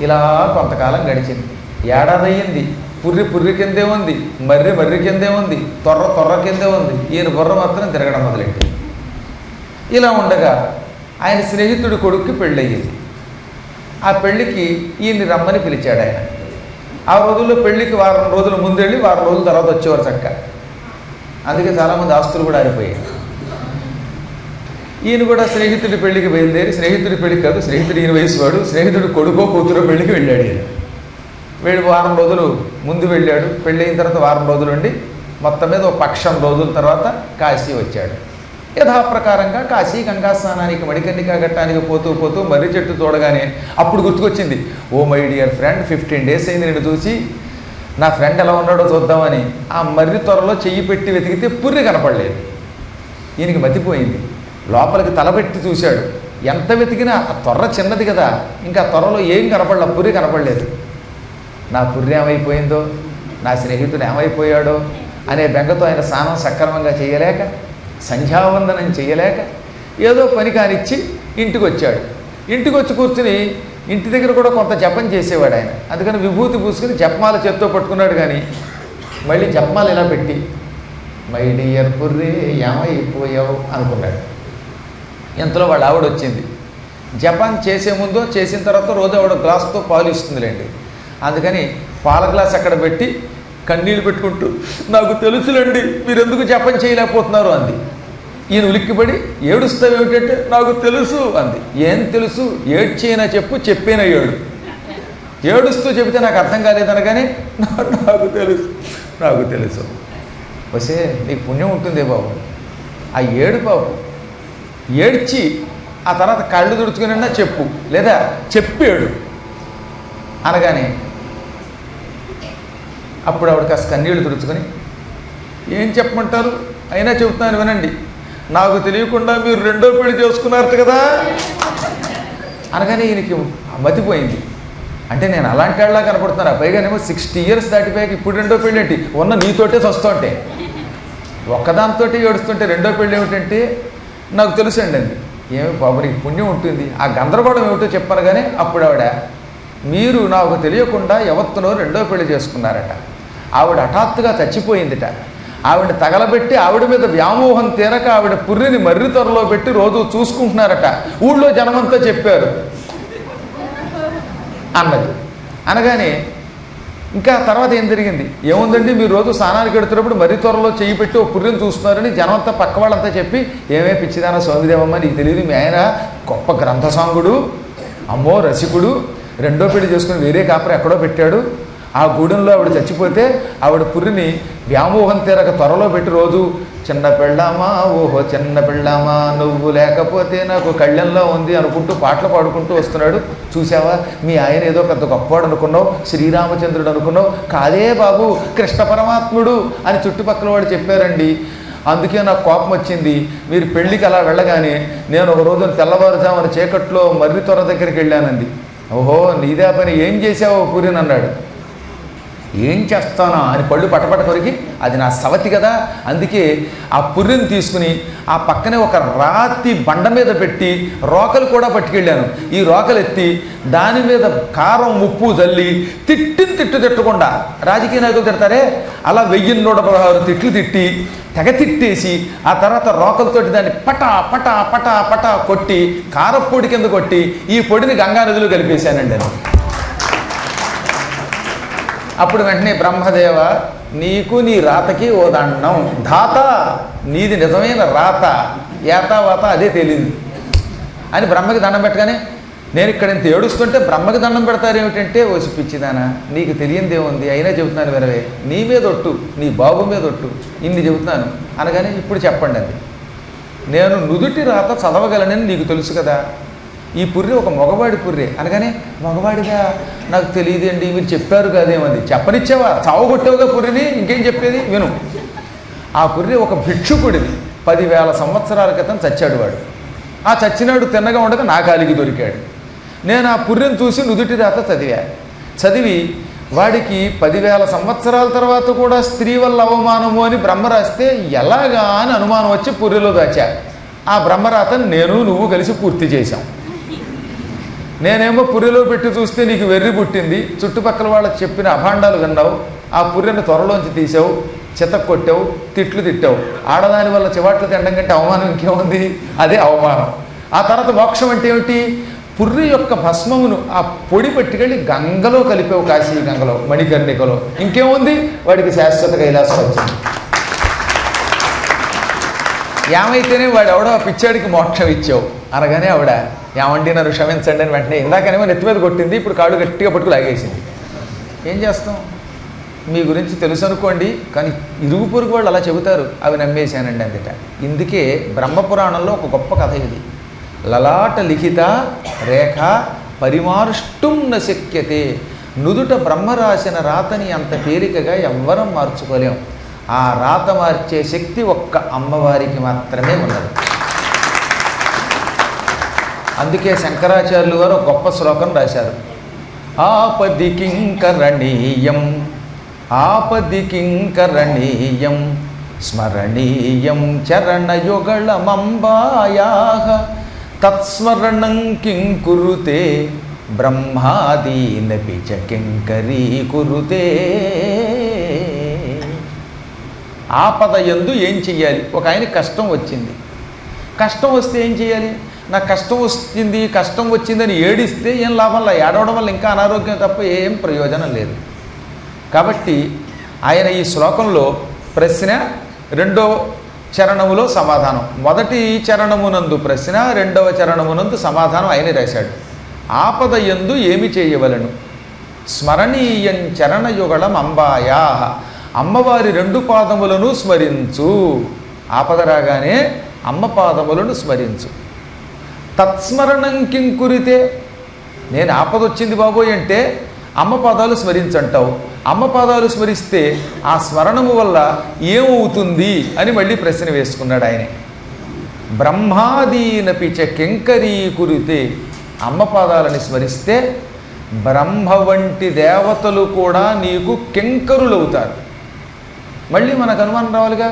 A: ఇలా కొంతకాలం గడిచింది. ఏడాది అయ్యింది. పుర్రి కిందే ఉంది, మర్రి కిందే ఉంది, తొర్ర కిందే ఉంది. ఈయన బుర్ర మాత్రం తిరగడం మొదలెట్టింది. ఇలా ఉండగా ఆయన స్నేహితుడి కొడుక్కి పెళ్ళయ్యింది. ఆ పెళ్ళికి ఈయన్ని రమ్మని పిలిచాడు ఆయన. ఆ రోజుల్లో పెళ్ళికి వారం రోజుల ముందెళ్ళి వారం రోజుల తర్వాత వచ్చేవారు చక్క. అందుకే చాలామంది ఆస్తులు కూడా ఆరిపోయాయి. ఈయన కూడా స్నేహితుడి పెళ్ళికి బయలుదేరి, స్నేహితుడి పెళ్ళికి కాదు, స్నేహితుడు ఈయన వయసు వాడు, స్నేహితుడు కొడుకో కూతురో పెళ్ళికి వెళ్ళాడు. ఈయన వీడు వారం రోజులు ముందు వెళ్ళాడు. పెళ్ళయిన తర్వాత వారం రోజులు ఉండి మొత్తం మీద ఒక పక్షం రోజుల తర్వాత కాశీ వచ్చాడు. యథాప్రకారంగా కాశీ గంగా స్నానానికి మణికర్ణికా ఘట్టానికి పోతూ మర్రి చెట్టు చూడగానే అప్పుడు గుర్తుకొచ్చింది, oh my dear friend, 15 days అయింది నేను చూసి, నా ఫ్రెండ్ ఎలా ఉన్నాడో చూద్దామని ఆ మర్రి త్వరలో చెయ్యి పెట్టి వెతికితే పుర్రి కనపడలేదు. ఈయనకి మతిపోయింది. లోపలికి తలపెట్టి చూశాడు. ఎంత వెతికినా ఆ త్వర చిన్నది కదా, ఇంకా త్వరలో ఏం కనపడలే, పుర్రి కనపడలేదు. నా పుర్రి ఏమైపోయిందో, నా స్నేహితుడు ఏమైపోయాడో అనే బెంగతో ఆయన స్నానం సక్రమంగా చేయలేక, సంధ్యావందనం చేయలేక ఏదో పని కానిచ్చి ఇంటికి వచ్చాడు. ఇంటికి వచ్చి కూర్చుని ఇంటి దగ్గర కూడా కొంత జపం చేసేవాడు ఆయన. అందుకని విభూతి పూసుకుని జపమాల చేత్తో పట్టుకున్నాడు. కానీ మళ్ళీ జపమాల ఇలా పెట్టి మై డియర్ పుర్రే ఏమైపోయావు అనుకున్నాడు. ఇంతలో వాళ్ళ ఆవిడ వచ్చింది. జపం చేసే ముందో చేసిన తర్వాత రోజు ఆవిడ గ్లాసుతో పాలు ఇస్తుందిలేండి. అందుకని పాల గ్లాస్ అక్కడ పెట్టి కన్నీళ్ళు పెట్టుకుంటూ, నాకు తెలుసులేండి మీరు ఎందుకు జపం చేయలేకపోతున్నారు అంది. ఈయన ఉలిక్కిపడి, ఏడుస్తావు ఏమిటంటే, నాకు తెలుసు అంది. ఏం తెలుసు? ఏడ్చేనా చెప్పు, చెప్పేనా ఏడు. ఏడుస్తూ చెబితే నాకు అర్థం కాలేదనగానే నాకు తెలుసు. వసే నీకు పుణ్యం ఉంటుందే బాబు, ఆ ఏడు బాబు ఏడ్చి ఆ తర్వాత కళ్ళు తుడుచుకున్నా చెప్పు, లేదా చెప్పాడు అనగానే అప్పుడు ఆవిడ కాస్త కన్నీళ్ళు తుడుచుకొని, ఏం చెప్పమంటారు, అయినా చెబుతున్నాను వినండి, నాకు తెలియకుండా మీరు రెండో పెళ్లి చేసుకున్నారు కదా అనగానే ఈయనకి మతిపోయింది. అంటే నేను అలాంటి వాళ్ళ కనపడుతున్నా, పైగానేమో 60 ఇయర్స్ దాటిపోయాక ఇప్పుడు రెండో పెళ్ళి ఏంటి, ఉన్న నీతోటే వస్తుంటే ఒక్కదాంతో ఏడుస్తుంటే రెండో పెళ్ళి ఏమిటంటే నాకు తెలుసండి అండి. ఏమి బాబు నీకు పుణ్యం ఉంటుంది, ఆ గందరగోళం ఏమిటో చెప్పాను. కానీ అప్పుడు ఆవిడ, మీరు నాకు తెలియకుండా ఎవత్తునో రెండో పెళ్లి చేసుకున్నారట. ఆవిడ హఠాత్తుగా చచ్చిపోయిందిట. ఆవిడ తగలబెట్టి ఆవిడ మీద వ్యామోహం తీరక ఆవిడ పుర్రిని మర్రి త్వరలో పెట్టి రోజు చూసుకుంటున్నారట. ఊళ్ళో జనమంతా చెప్పారు అన్నది. అనగానే ఇంకా తర్వాత ఏం జరిగింది, ఏముందండి మీరు రోజు స్నానానికి వెడుతున్నప్పుడు మర్రి త్వరలో చెయ్యి పెట్టి ఓ పుర్రిని చూస్తున్నారని జనమంతా పక్క వాళ్ళంతా చెప్పి, ఏమే పిచ్చిదాన స్వామిదేవమ్మ నీకు తెలియదు, మీ ఆయన గొప్ప గ్రంథసాంగుడు, అమ్మో రసికుడు, రెండో పెళ్లి చేసుకుని వేరే కాపరి ఎక్కడో పెట్టాడు, ఆ గూడెంలో ఆవిడ చచ్చిపోతే ఆవిడ పుర్రిని వ్యామోహం తీరక త్వరలో పెట్టి రోజు చిన్న పెళ్ళామా ఓహో చిన్న పెళ్ళామా నువ్వు లేకపోతే నాకు కళ్యాణంలో ఉంది అనుకుంటూ పాటలు పాడుకుంటూ వస్తున్నాడు. చూసావా మీ ఆయన ఏదో పెద్ద గొప్పవాడు అనుకున్నావు, శ్రీరామచంద్రుడు అనుకున్నావు, కాదే బాబు కృష్ణ పరమాత్ముడు అని చుట్టుపక్కల వాడు చెప్పారండి. అందుకే నాకు కోపం వచ్చింది. మీరు పెళ్ళికి అలా వెళ్ళగానే నేను ఒక రోజున తెల్లవారుజామున చీకట్లో మర్రి త్వర దగ్గరికి వెళ్ళానంది. ఓహో నీదే పని, ఏం చేసావో పూరిని అన్నాడు. ఏం చేస్తానా అని పళ్ళు పటపట కొరికి, అది నా సవతి కదా, అందుకే ఆ పుర్రెని తీసుకుని ఆ పక్కనే ఒక రాతి బండ మీద పెట్టి రోకలు కూడా పట్టుకెళ్ళాను. ఈ రోకలు ఎత్తి దాని మీద కారం ఉప్పు చల్లి తిట్టకుండా, రాజకీయ నాయకులు తిడతారే అలా 1116 తిట్లు తిట్టి తెగ తిట్టేసి ఆ తర్వాత రోకలతోటి దాన్ని పటా పటా పటా పటా కొట్టి కారపొడి కింద కొట్టి ఈ పొడిని గంగా నదిలో కలిపేశానండి నేను. అప్పుడు వెంటనే బ్రహ్మదేవ నీకు నీ రాతకి ఓ దండం, ధాత నీది నిజమైన రాత, ఏతావాత అదే తెలియదు అని బ్రహ్మకి దండం పెట్టగానే, నేను ఇక్కడ ఇంత ఏడుస్తుంటే బ్రహ్మకి దండం పెడతారేమిటంటే, ఓసి పిచ్చిదానా నీకు తెలియందేముంది, అయినా చెబుతున్నాను వినవే, నీ మీద ఒట్టు, నీ బాబు మీద ఒట్టు, ఇన్ని చెబుతున్నాను అనగానే, ఇప్పుడు చెప్పండి అది, నేను నుదుటి రాత చదవగలనని నీకు తెలుసు కదా, ఈ పుర్రె ఒక మగవాడి పుర్రె అనగానే, మగవాడిగా నాకు తెలియదండి మీరు చెప్పారు కాదేమంది. చెప్పనిచ్చావా, చావుగొట్టావుగా పుర్రెని, ఇంకేం చెప్పేది విను. ఆ పుర్రె ఒక భిక్షుకుడిది, 10,000 సంవత్సరాల క్రితం చచ్చాడు వాడు. ఆ చచ్చినాడు తిన్నగా ఉండగా నా కాలికి దొరికాడు. నేను ఆ పుర్రెను చూసి నుదుటి రాత చదివి వాడికి 10,000 సంవత్సరాల తర్వాత కూడా స్త్రీ వల్ల అవమానము అని బ్రహ్మ రాస్తే ఎలాగా అని అనుమానం వచ్చి పుర్రెలో దాచా. ఆ బ్రహ్మరాతను నేను నువ్వు కలిసి పూర్తి చేశాం. నేనేమో పుర్రెలో పెట్టి చూస్తే నీకు వెర్రి పుట్టింది, చుట్టుపక్కల వాళ్ళకి చెప్పిన అభాండాలు విన్నావు, ఆ పుర్రెని త్వరలోంచి తీసావు, చితక్ కొట్టావు, తిట్లు తిట్టావు. ఆడదాని వల్ల చివాట్లు తినడం కంటే అవమానం ఇంకేముంది, అదే అవమానం. ఆ తర్వాత మోక్షం అంటే ఏమిటి, పుర్రి యొక్క భస్మమును ఆ పొడి పెట్టుకెళ్ళి గంగలో కలిపావు, కాశీ గంగలో, మణికర్ణికలో, ఇంకేముంది వాడికి శాశ్వత కైలాసం వచ్చింది. ఏమైతేనే వాడు ఎవడో పిచ్చాడికి మోక్షం ఇచ్చావు అనగానే ఆవిడ, ఏమండి నన్ను క్షమించండి అని వెంటనే, ఇందాకనేమో నెత్తి మీద కొట్టింది, ఇప్పుడు కాళ్ళు గట్టిగా పట్టుకు లాగేసింది. ఏం చేస్తాం, మీ గురించి తెలుసు అనుకోండి, కానీ ఇరుగు పొరుగు వాళ్ళు అలా చెబుతారు, అవి నమ్మేశానండి అందుట. ఇందుకే బ్రహ్మపురాణంలో ఒక గొప్ప కథ ఇది. లలాట లిఖిత రేఖ పరిమార్ష్టం న శక్యతే. నుదుట బ్రహ్మ రాసిన రాతని అంత తేలికగా ఎవ్వరం మార్చుకోలేం. ఆ రాత మార్చే శక్తి ఒక్క అమ్మవారికి మాత్రమే ఉన్నది. అందుకే శంకరాచార్యులు వారు ఒక గొప్ప శ్లోకం రాశారు. ఆపది కింకరణీయం ఆపది కింకరణీయం స్మరణీయం చరణయుగళమంబాయాః తత్స్మరణం కిం కురుతే బ్రహ్మాదీనపి చ కింకరీకురుతే. ఆపద యందు ఏం చెయ్యాలి, ఒక ఆయనకి కష్టం వచ్చింది, కష్టం వస్తే ఏం చేయాలి, నాకు కష్టం వస్తుంది కష్టం వచ్చిందని ఏడిస్తే ఏం లాభంలా, ఏడవడం వల్ల ఇంకా అనారోగ్యం తప్ప ఏం ప్రయోజనం లేదు. కాబట్టి ఆయన ఈ శ్లోకంలో ప్రశ్న, రెండో చరణములో సమాధానం, మొదటి చరణమునందు ప్రశ్న, రెండవ చరణమునందు సమాధానం ఆయన రాశాడు. ఆపద యందు ఏమి చేయవలను, స్మరణీయం చరణయుగళం అంబాయా, అమ్మవారి 2 పాదములను స్మరించు. ఆపద రాగానే అమ్మ పాదములను స్మరించు. తత్స్మరణం కిం కురితే, నేను ఆపద వచ్చింది బాబోయ్ అంటే అమ్మ పాదాలు స్మరించంటావు, అమ్మ పాదాలు స్మరిస్తే ఆ స్మరణము వల్ల ఏమవుతుంది అని మళ్ళీ ప్రశ్న వేసుకున్నాడు ఆయన. బ్రహ్మాదీనపి చ కింకరీకురుతే, అమ్మ పాదాలని స్మరిస్తే బ్రహ్మ వంటి దేవతలు కూడా నీకు కింకరులవుతారు. మళ్ళీ మనకు అనుమానం రావాలిగా,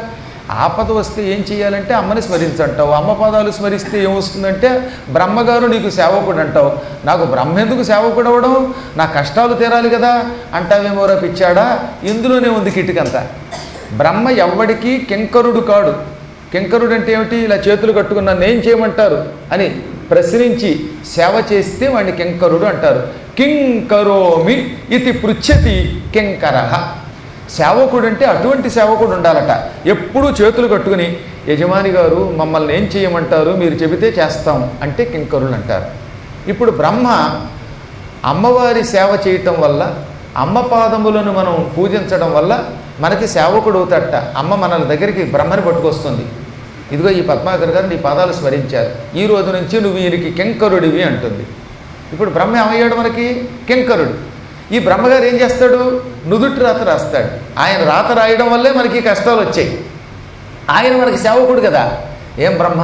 A: ఆపద వస్తే ఏం చేయాలంటే అమ్మని స్మరించంటావు, అమ్మ పాదాలు స్మరిస్తే ఏమొస్తుందంటే బ్రహ్మగారు నీకు సేవకుడు అంటావు. నాకు బ్రహ్మ ఎందుకు సేవకుడు అవ్వడం, నా కష్టాలు తీరాలి కదా అంటావేమో పిచ్చాడా. ఇందులోనే ఉంది కిటికంతా. బ్రహ్మ ఎవ్వడికి కింకరుడు కాడు. కింకరుడు అంటే ఏమిటి, ఇలా చేతులు కట్టుకున్న నేను చేయమంటారు అని ప్రశ్నించి సేవ చేస్తే వాడిని కింకరుడు అంటారు. కింకరోమి ఇది పృచ్ఛతి కింకరః. సేవకుడు అంటే అటువంటి సేవకుడు ఉండాలట. ఎప్పుడూ చేతులు కట్టుకుని యజమాని గారు మమ్మల్ని ఏం చేయమంటారు, మీరు చెబితే చేస్తాం అంటే కింకరులు అంటారు. ఇప్పుడు బ్రహ్మ అమ్మవారి సేవ చేయటం వల్ల, అమ్మ పాదములను మనం పూజించడం వల్ల మనకి సేవకుడు అవుతాడట. అమ్మ మన దగ్గరికి బ్రహ్మని పట్టుకొస్తుంది, ఇదిగో ఈ పద్మాకర్ గారు నీ పాదాలు స్మరించారు, ఈ రోజు నుంచి నువ్వు ఈయనకి కింకరుడివి అంటుంది. ఇప్పుడు బ్రహ్మ ఏమయ్యాడు మనకి, కింకరుడు. ఈ బ్రహ్మగారు ఏం చేస్తాడు, నుదుటి రాత రాస్తాడు. ఆయన రాత రాయడం వల్లే మనకి కష్టాలు వచ్చాయి. ఆయన మనకి సేవకుడు కదా. ఏం బ్రహ్మ,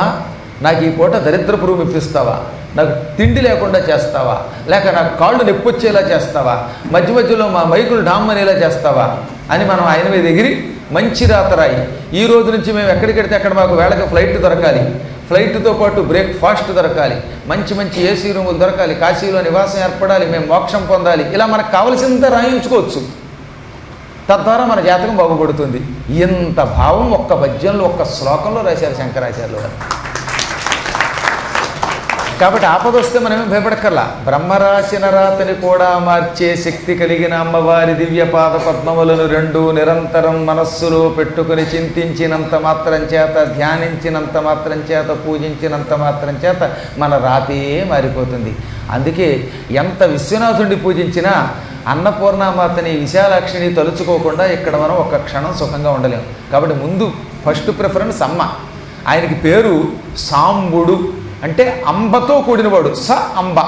A: నాకు ఈ పూట దరిద్రపు రూమ్ ఇప్పిస్తావా, నాకు తిండి లేకుండా చేస్తావా, లేక నాకు కాళ్ళు నొప్పొచ్చేలా చేస్తావా, మధ్య మధ్యలో మా మైకులు డామ్ అనేలా చేస్తావా అని మనం ఆయన మీద ఎగిరి మంచి రాతరాయి, ఈ రోజు నుంచి మేము ఎక్కడికెడితే అక్కడ మాకు వేళకి ఫ్లైట్ దొరకాలి, ఫ్లైట్తో పాటు బ్రేక్ఫాస్ట్ దొరకాలి, మంచి మంచి ఏసీ రూములు దొరకాలి, కాశీలో నివాసం ఏర్పడాలి, మేము మోక్షం పొందాలి, ఇలా మనకు కావలసినంత రాయించుకోవచ్చు. తద్వారా మన జాతకం బాగుపడుతుంది. ఇంత భావం ఒక్క పద్యంలో ఒక్క శ్లోకంలో రాశారు శంకరాచార్యులు గారు. కాబట్టి ఆపద వస్తే మనమేం భయపడక్కర్లా. బ్రహ్మరాశిన రాతని కూడా మార్చే శక్తి కలిగిన అమ్మవారి దివ్య పాద పద్మములను రెండు నిరంతరం మనస్సులో పెట్టుకుని చింతించినంత మాత్రం చేత, ధ్యానించినంత మాత్రం చేత, పూజించినంత మాత్రం చేత మన రాతే మారిపోతుంది. అందుకే ఎంత విశ్వనాథుడిని పూజించినా అన్నపూర్ణామాతని విశాలాక్షిని తలుచుకోకుండా ఇక్కడ మనం ఒక్క క్షణం సుఖంగా ఉండలేము. కాబట్టి ముందు ఫస్ట్ ప్రిఫరెన్స్ అమ్మ. ఆయనకి పేరు సాంబుడు, అంటే అంబతో కూడినవాడు. స అంబ,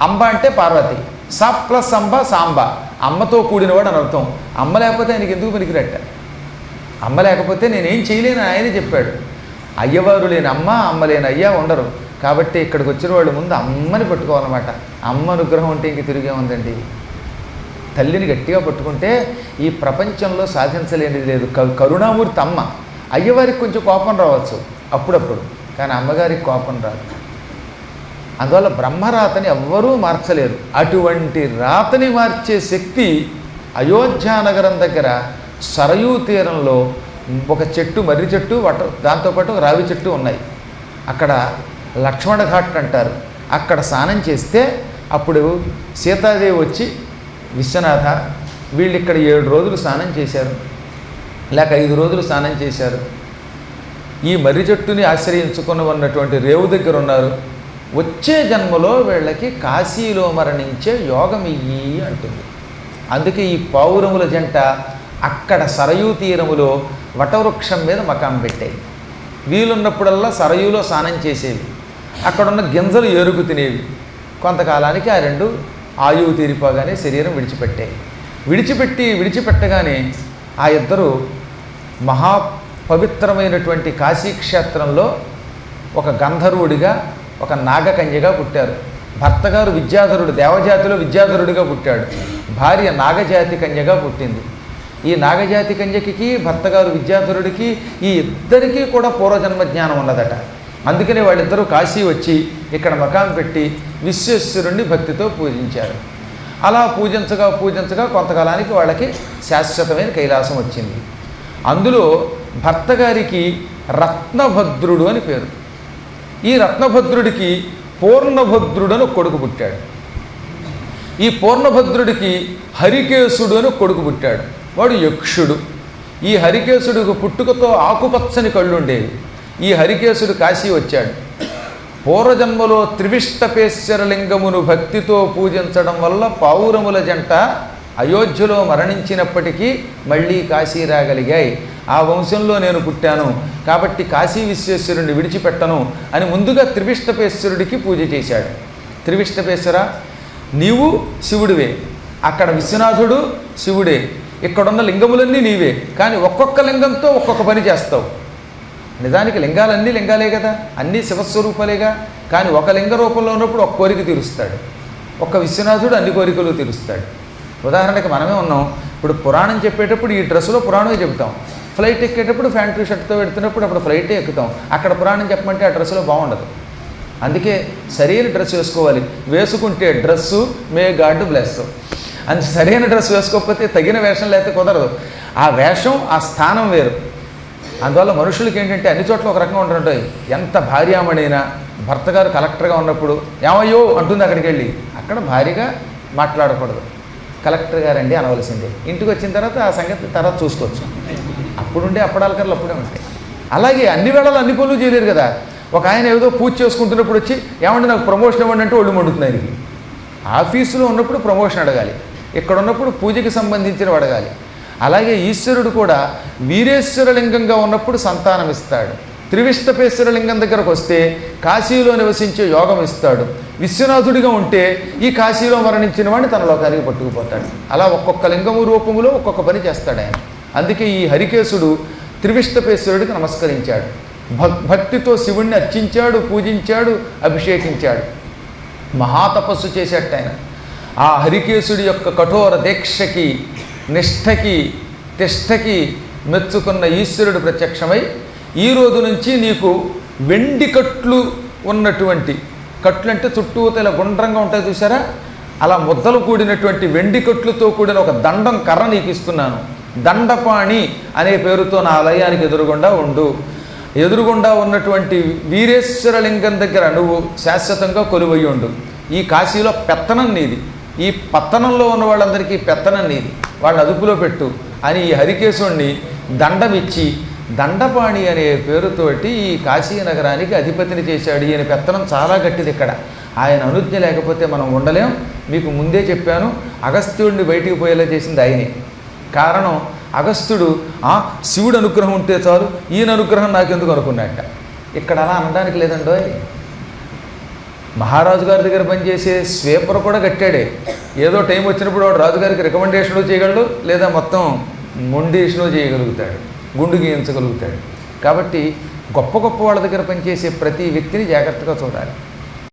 A: అంబ అంటే పార్వతి, స ప్లస్ అంబ సాంబ, అమ్మతో కూడినవాడు అని అర్థం. అమ్మ లేకపోతే ఆయనకి ఎందుకు పనికిరట్ట? అమ్మ లేకపోతే నేనేం చేయలేను ఆయనే చెప్పాడు. అయ్యవారు లేని అమ్మ, అమ్మ లేని అయ్యా ఉండరు. కాబట్టి ఇక్కడికి వచ్చిన వాళ్ళు ముందు అమ్మని పట్టుకోవాలన్నమాట. అమ్మ అనుగ్రహం అంటే ఇంక తిరిగే ఉందండి. తల్లిని గట్టిగా పట్టుకుంటే ఈ ప్రపంచంలో సాధించలేనిది లేదు. కరుణామూర్తి అమ్మ. అయ్యవారికి కొంచెం కోపం రావచ్చు అప్పుడప్పుడు, కానీ అమ్మగారికి కోపం రాదు. అందువల్ల బ్రహ్మరాతని ఎవ్వరూ మార్చలేరు. అటువంటి రాతని మార్చే శక్తి అయోధ్యానగరం దగ్గర సరయూ తీరంలో ఒక చెట్టు, మర్రి చెట్టు, దాంతోపాటు ఒక రావి చెట్టు ఉన్నాయి. అక్కడ లక్ష్మణ ఘాట్ అంటారు. అక్కడ స్నానం చేస్తే అప్పుడు సీతాదేవి వచ్చి, విశ్వనాథ వీళ్ళు ఇక్కడ 7 రోజులు స్నానం చేశారు, లేక 5 రోజులు స్నానం చేశారు, ఈ మర్రి చెట్టుని ఆశ్రయించుకొని ఉన్నటువంటి రేవు దగ్గర ఉన్నారు, వచ్చే జన్మలో వీళ్ళకి కాశీలో మరణించే యోగం ఇయ్యి అంటుంది. అందుకే ఈ పావురముల జంట అక్కడ సరయూ తీరములో వటవృక్షం మీద మకాం పెట్టేవి. వీలున్నప్పుడల్లా సరయూలో స్నానం చేసేవి, అక్కడున్న గింజలు ఏరుకు తినేవి. కొంతకాలానికి ఆ రెండు ఆయువు తీరిపోగానే శరీరం విడిచిపెట్టాయి. విడిచిపెట్టగానే ఆ ఇద్దరు మహా పవిత్రమైనటువంటి కాశీక్షేత్రంలో ఒక గంధర్వుడిగా, ఒక నాగకన్యగా పుట్టారు. భర్తగారు విద్యాధరుడు, దేవజాతిలో విద్యాధరుడిగా పుట్టాడు. భార్య నాగజాతి కన్యగా పుట్టింది. ఈ నాగజాతి కన్యకి, భర్తగారు విద్యాధరుడికి, ఈ ఇద్దరికీ కూడా పూర్వజన్మ జ్ఞానం ఉన్నదట. అందుకనే వాళ్ళిద్దరూ కాశీ వచ్చి ఇక్కడ మకాం పెట్టి విశ్వేశ్వరుణ్ణి భక్తితో పూజించారు. అలా పూజించగా కొంతకాలానికి వాళ్ళకి శాశ్వతమైన కైలాసం వచ్చింది. అందులో భర్తగారికి రత్నభద్రుడు అని పేరు. ఈ రత్నభద్రుడికి పూర్ణభద్రుడు అని కొడుకు పుట్టాడు. ఈ పూర్ణభద్రుడికి హరికేశుడు అని కొడుకు పుట్టాడు. వాడు యక్షుడు. ఈ హరికేశుడికి పుట్టుకతో ఆకుపచ్చని కళ్ళు ఉండేవి. ఈ హరికేశుడు కాశీ వచ్చాడు. పూర్వజన్మలో త్రివిష్టపేశ్వరలింగమును భక్తితో పూజించడం వల్ల పావురముల జంట అయోధ్యలో మరణించినప్పటికీ మళ్ళీ కాశీ రాగలిగాయి. ఆ వంశంలో నేను పుట్టాను కాబట్టి కాశీ విశ్వేశ్వరుడిని విడిచిపెట్టను అని ముందుగా త్రివిష్టపేశ్వరుడికి పూజ చేశాడు. త్రివిష్టపేశ్వర, నీవు శివుడివే, అక్కడ విశ్వనాథుడు శివుడే, ఇక్కడున్న లింగములన్నీ నీవే, కానీ ఒక్కొక్క లింగంతో ఒక్కొక్క పని చేస్తావు. నిజానికి లింగాలన్నీ లింగాలే కదా, అన్నీ శివస్వరూపాలేగా. కానీ ఒక లింగ రూపంలో ఉన్నప్పుడు ఒక కోరిక తీరుస్తాడు, ఒక్క విశ్వనాథుడు అన్ని కోరికలు తీరుస్తాడు. ఉదాహరణకి మనమే ఉన్నాం. ఇప్పుడు పురాణం చెప్పేటప్పుడు ఈ డ్రెస్సులో పురాణమే చెబుతాం, ఫ్లైట్ ఎక్కేటప్పుడు ప్యాంటు షర్ట్తో పెడుతున్నప్పుడు అప్పుడు ఫ్లైటే ఎక్కుతాం. అక్కడ పురాణం చెప్పమంటే ఆ డ్రెస్సులో బాగుండదు. అందుకే సరైన డ్రెస్ వేసుకోవాలి. వేసుకుంటే డ్రెస్సు మే గాడ్ బ్లెస్. అంత సరైన డ్రెస్ వేసుకోకపోతే తగిన వేషం లేకపోతే కుదరదు. ఆ వేషం, ఆ స్థానం వేరు. అందువల్ల మనుషులకి ఏంటంటే అన్ని చోట్ల ఒక రకంగా ఉంటుంటాయి. ఎంత భార్యామణైనా భర్త గారు కలెక్టర్గా ఉన్నప్పుడు ఏమయ్యో అంటుంది, అక్కడికి వెళ్ళి అక్కడ భారీగా మాట్లాడకూడదు. కలెక్టర్ గారండి అనవలసిందే. ఇంటికి వచ్చిన తర్వాత ఆ సంగతి తర్వాత చూసుకోవచ్చు. అప్పుడుండే అప్పడాలకర్లు అప్పుడే ఉంటాయి. అలాగే అన్ని వేళలు అన్ని పనులు చేయలేరు కదా. ఒక ఆయన ఏదో పూజ చేసుకుంటున్నప్పుడు వచ్చి ఏమంటే నాకు ప్రమోషన్ ఇవ్వండి అంటే ఒళ్ళు మండుతుంది ఆయనకి. ఆఫీసులో ఉన్నప్పుడు ప్రమోషన్ అడగాలి, ఇక్కడ ఉన్నప్పుడు పూజకి సంబంధించినవి అడగాలి. అలాగే ఈశ్వరుడు కూడా వీరేశ్వరలింగంగా ఉన్నప్పుడు సంతానం ఇస్తాడు. త్రివిష్టపేశ్వరలింగం దగ్గరకు వస్తే కాశీలో నివసించే యోగం ఇస్తాడు. విశ్వనాథుడిగా ఉంటే ఈ కాశీలో మరణించిన వాడిని తన లోకానికి పట్టుకుపోతాడు. అలా ఒక్కొక్క లింగము రూపములో ఒక్కొక్క పని చేస్తాడు ఆయన. అందుకే ఈ హరికేశుడు త్రివిష్టపేశ్వరుడికి నమస్కరించాడు. భక్తితో శివుణ్ణి అర్చించాడు, పూజించాడు, అభిషేకించాడు. మహాతపస్సు చేసేట ఆయన. ఆ హరికేశుడి యొక్క కఠోర దీక్షకి, నిష్ఠకి, తిష్టకి మెచ్చుకున్న ఈశ్వరుడు ప్రత్యక్షమై ఈ రోజు నుంచి నీకు వెండి కట్లు ఉన్నటువంటి, కట్లు అంటే చుట్టూతో ఇలా గుండ్రంగా ఉంటాయి చూసారా, అలా ముద్దలు కూడినటువంటి వెండి కట్లుతో కూడిన ఒక దండం కర్ర నీకు ఇస్తున్నాను. దండపాణి అనే పేరుతో నా ఆలయానికి ఎదురుగుండా ఉండు. ఎదురుగుండా ఉన్నటువంటి వీరేశ్వరలింగం దగ్గర నువ్వు శాశ్వతంగా కొలువయ్యి ఉండు. ఈ కాశీలో పెత్తనం నీది, ఈ పత్తనంలో ఉన్న వాళ్ళందరికీ పెత్తనం నీది, వాళ్ళని అదుపులో పెట్టు అని ఈ హరికేశుణ్ణి దండమిచ్చి దండపాణి అనే పేరుతోటి ఈ కాశీ నగరానికి అధిపతిని చేశాడు. ఈయన పెత్తనం చాలా గట్టిది. ఇక్కడ ఆయన అనుజ్ఞ లేకపోతే మనం ఉండలేం. మీకు ముందే చెప్పాను, అగస్త్యుడిని బయటికి పోయేలా చేసింది ఆయనే. కారణం, అగస్త్యుడు శివుడు అనుగ్రహం ఉంటే చాలు, ఈయన అనుగ్రహం నాకెందుకు అనుకున్నట్ట. ఇక్కడ అలా అనడానికి లేదండోయ్. మహారాజు గారి దగ్గర పనిచేసే స్వీపర్ కూడా కట్టాడే. ఏదో టైం వచ్చినప్పుడు వాడు రాజుగారికి రికమెండేషను చేయగలడు, లేదా మొత్తం మొండేషను చేయగలుగుతాడు, గుండు గీయించగలుగుతాడు. కాబట్టి గొప్ప గొప్ప వాళ్ళ దగ్గర పనిచేసే ప్రతి వ్యక్తిని జాగ్రత్తగా చూడాలి.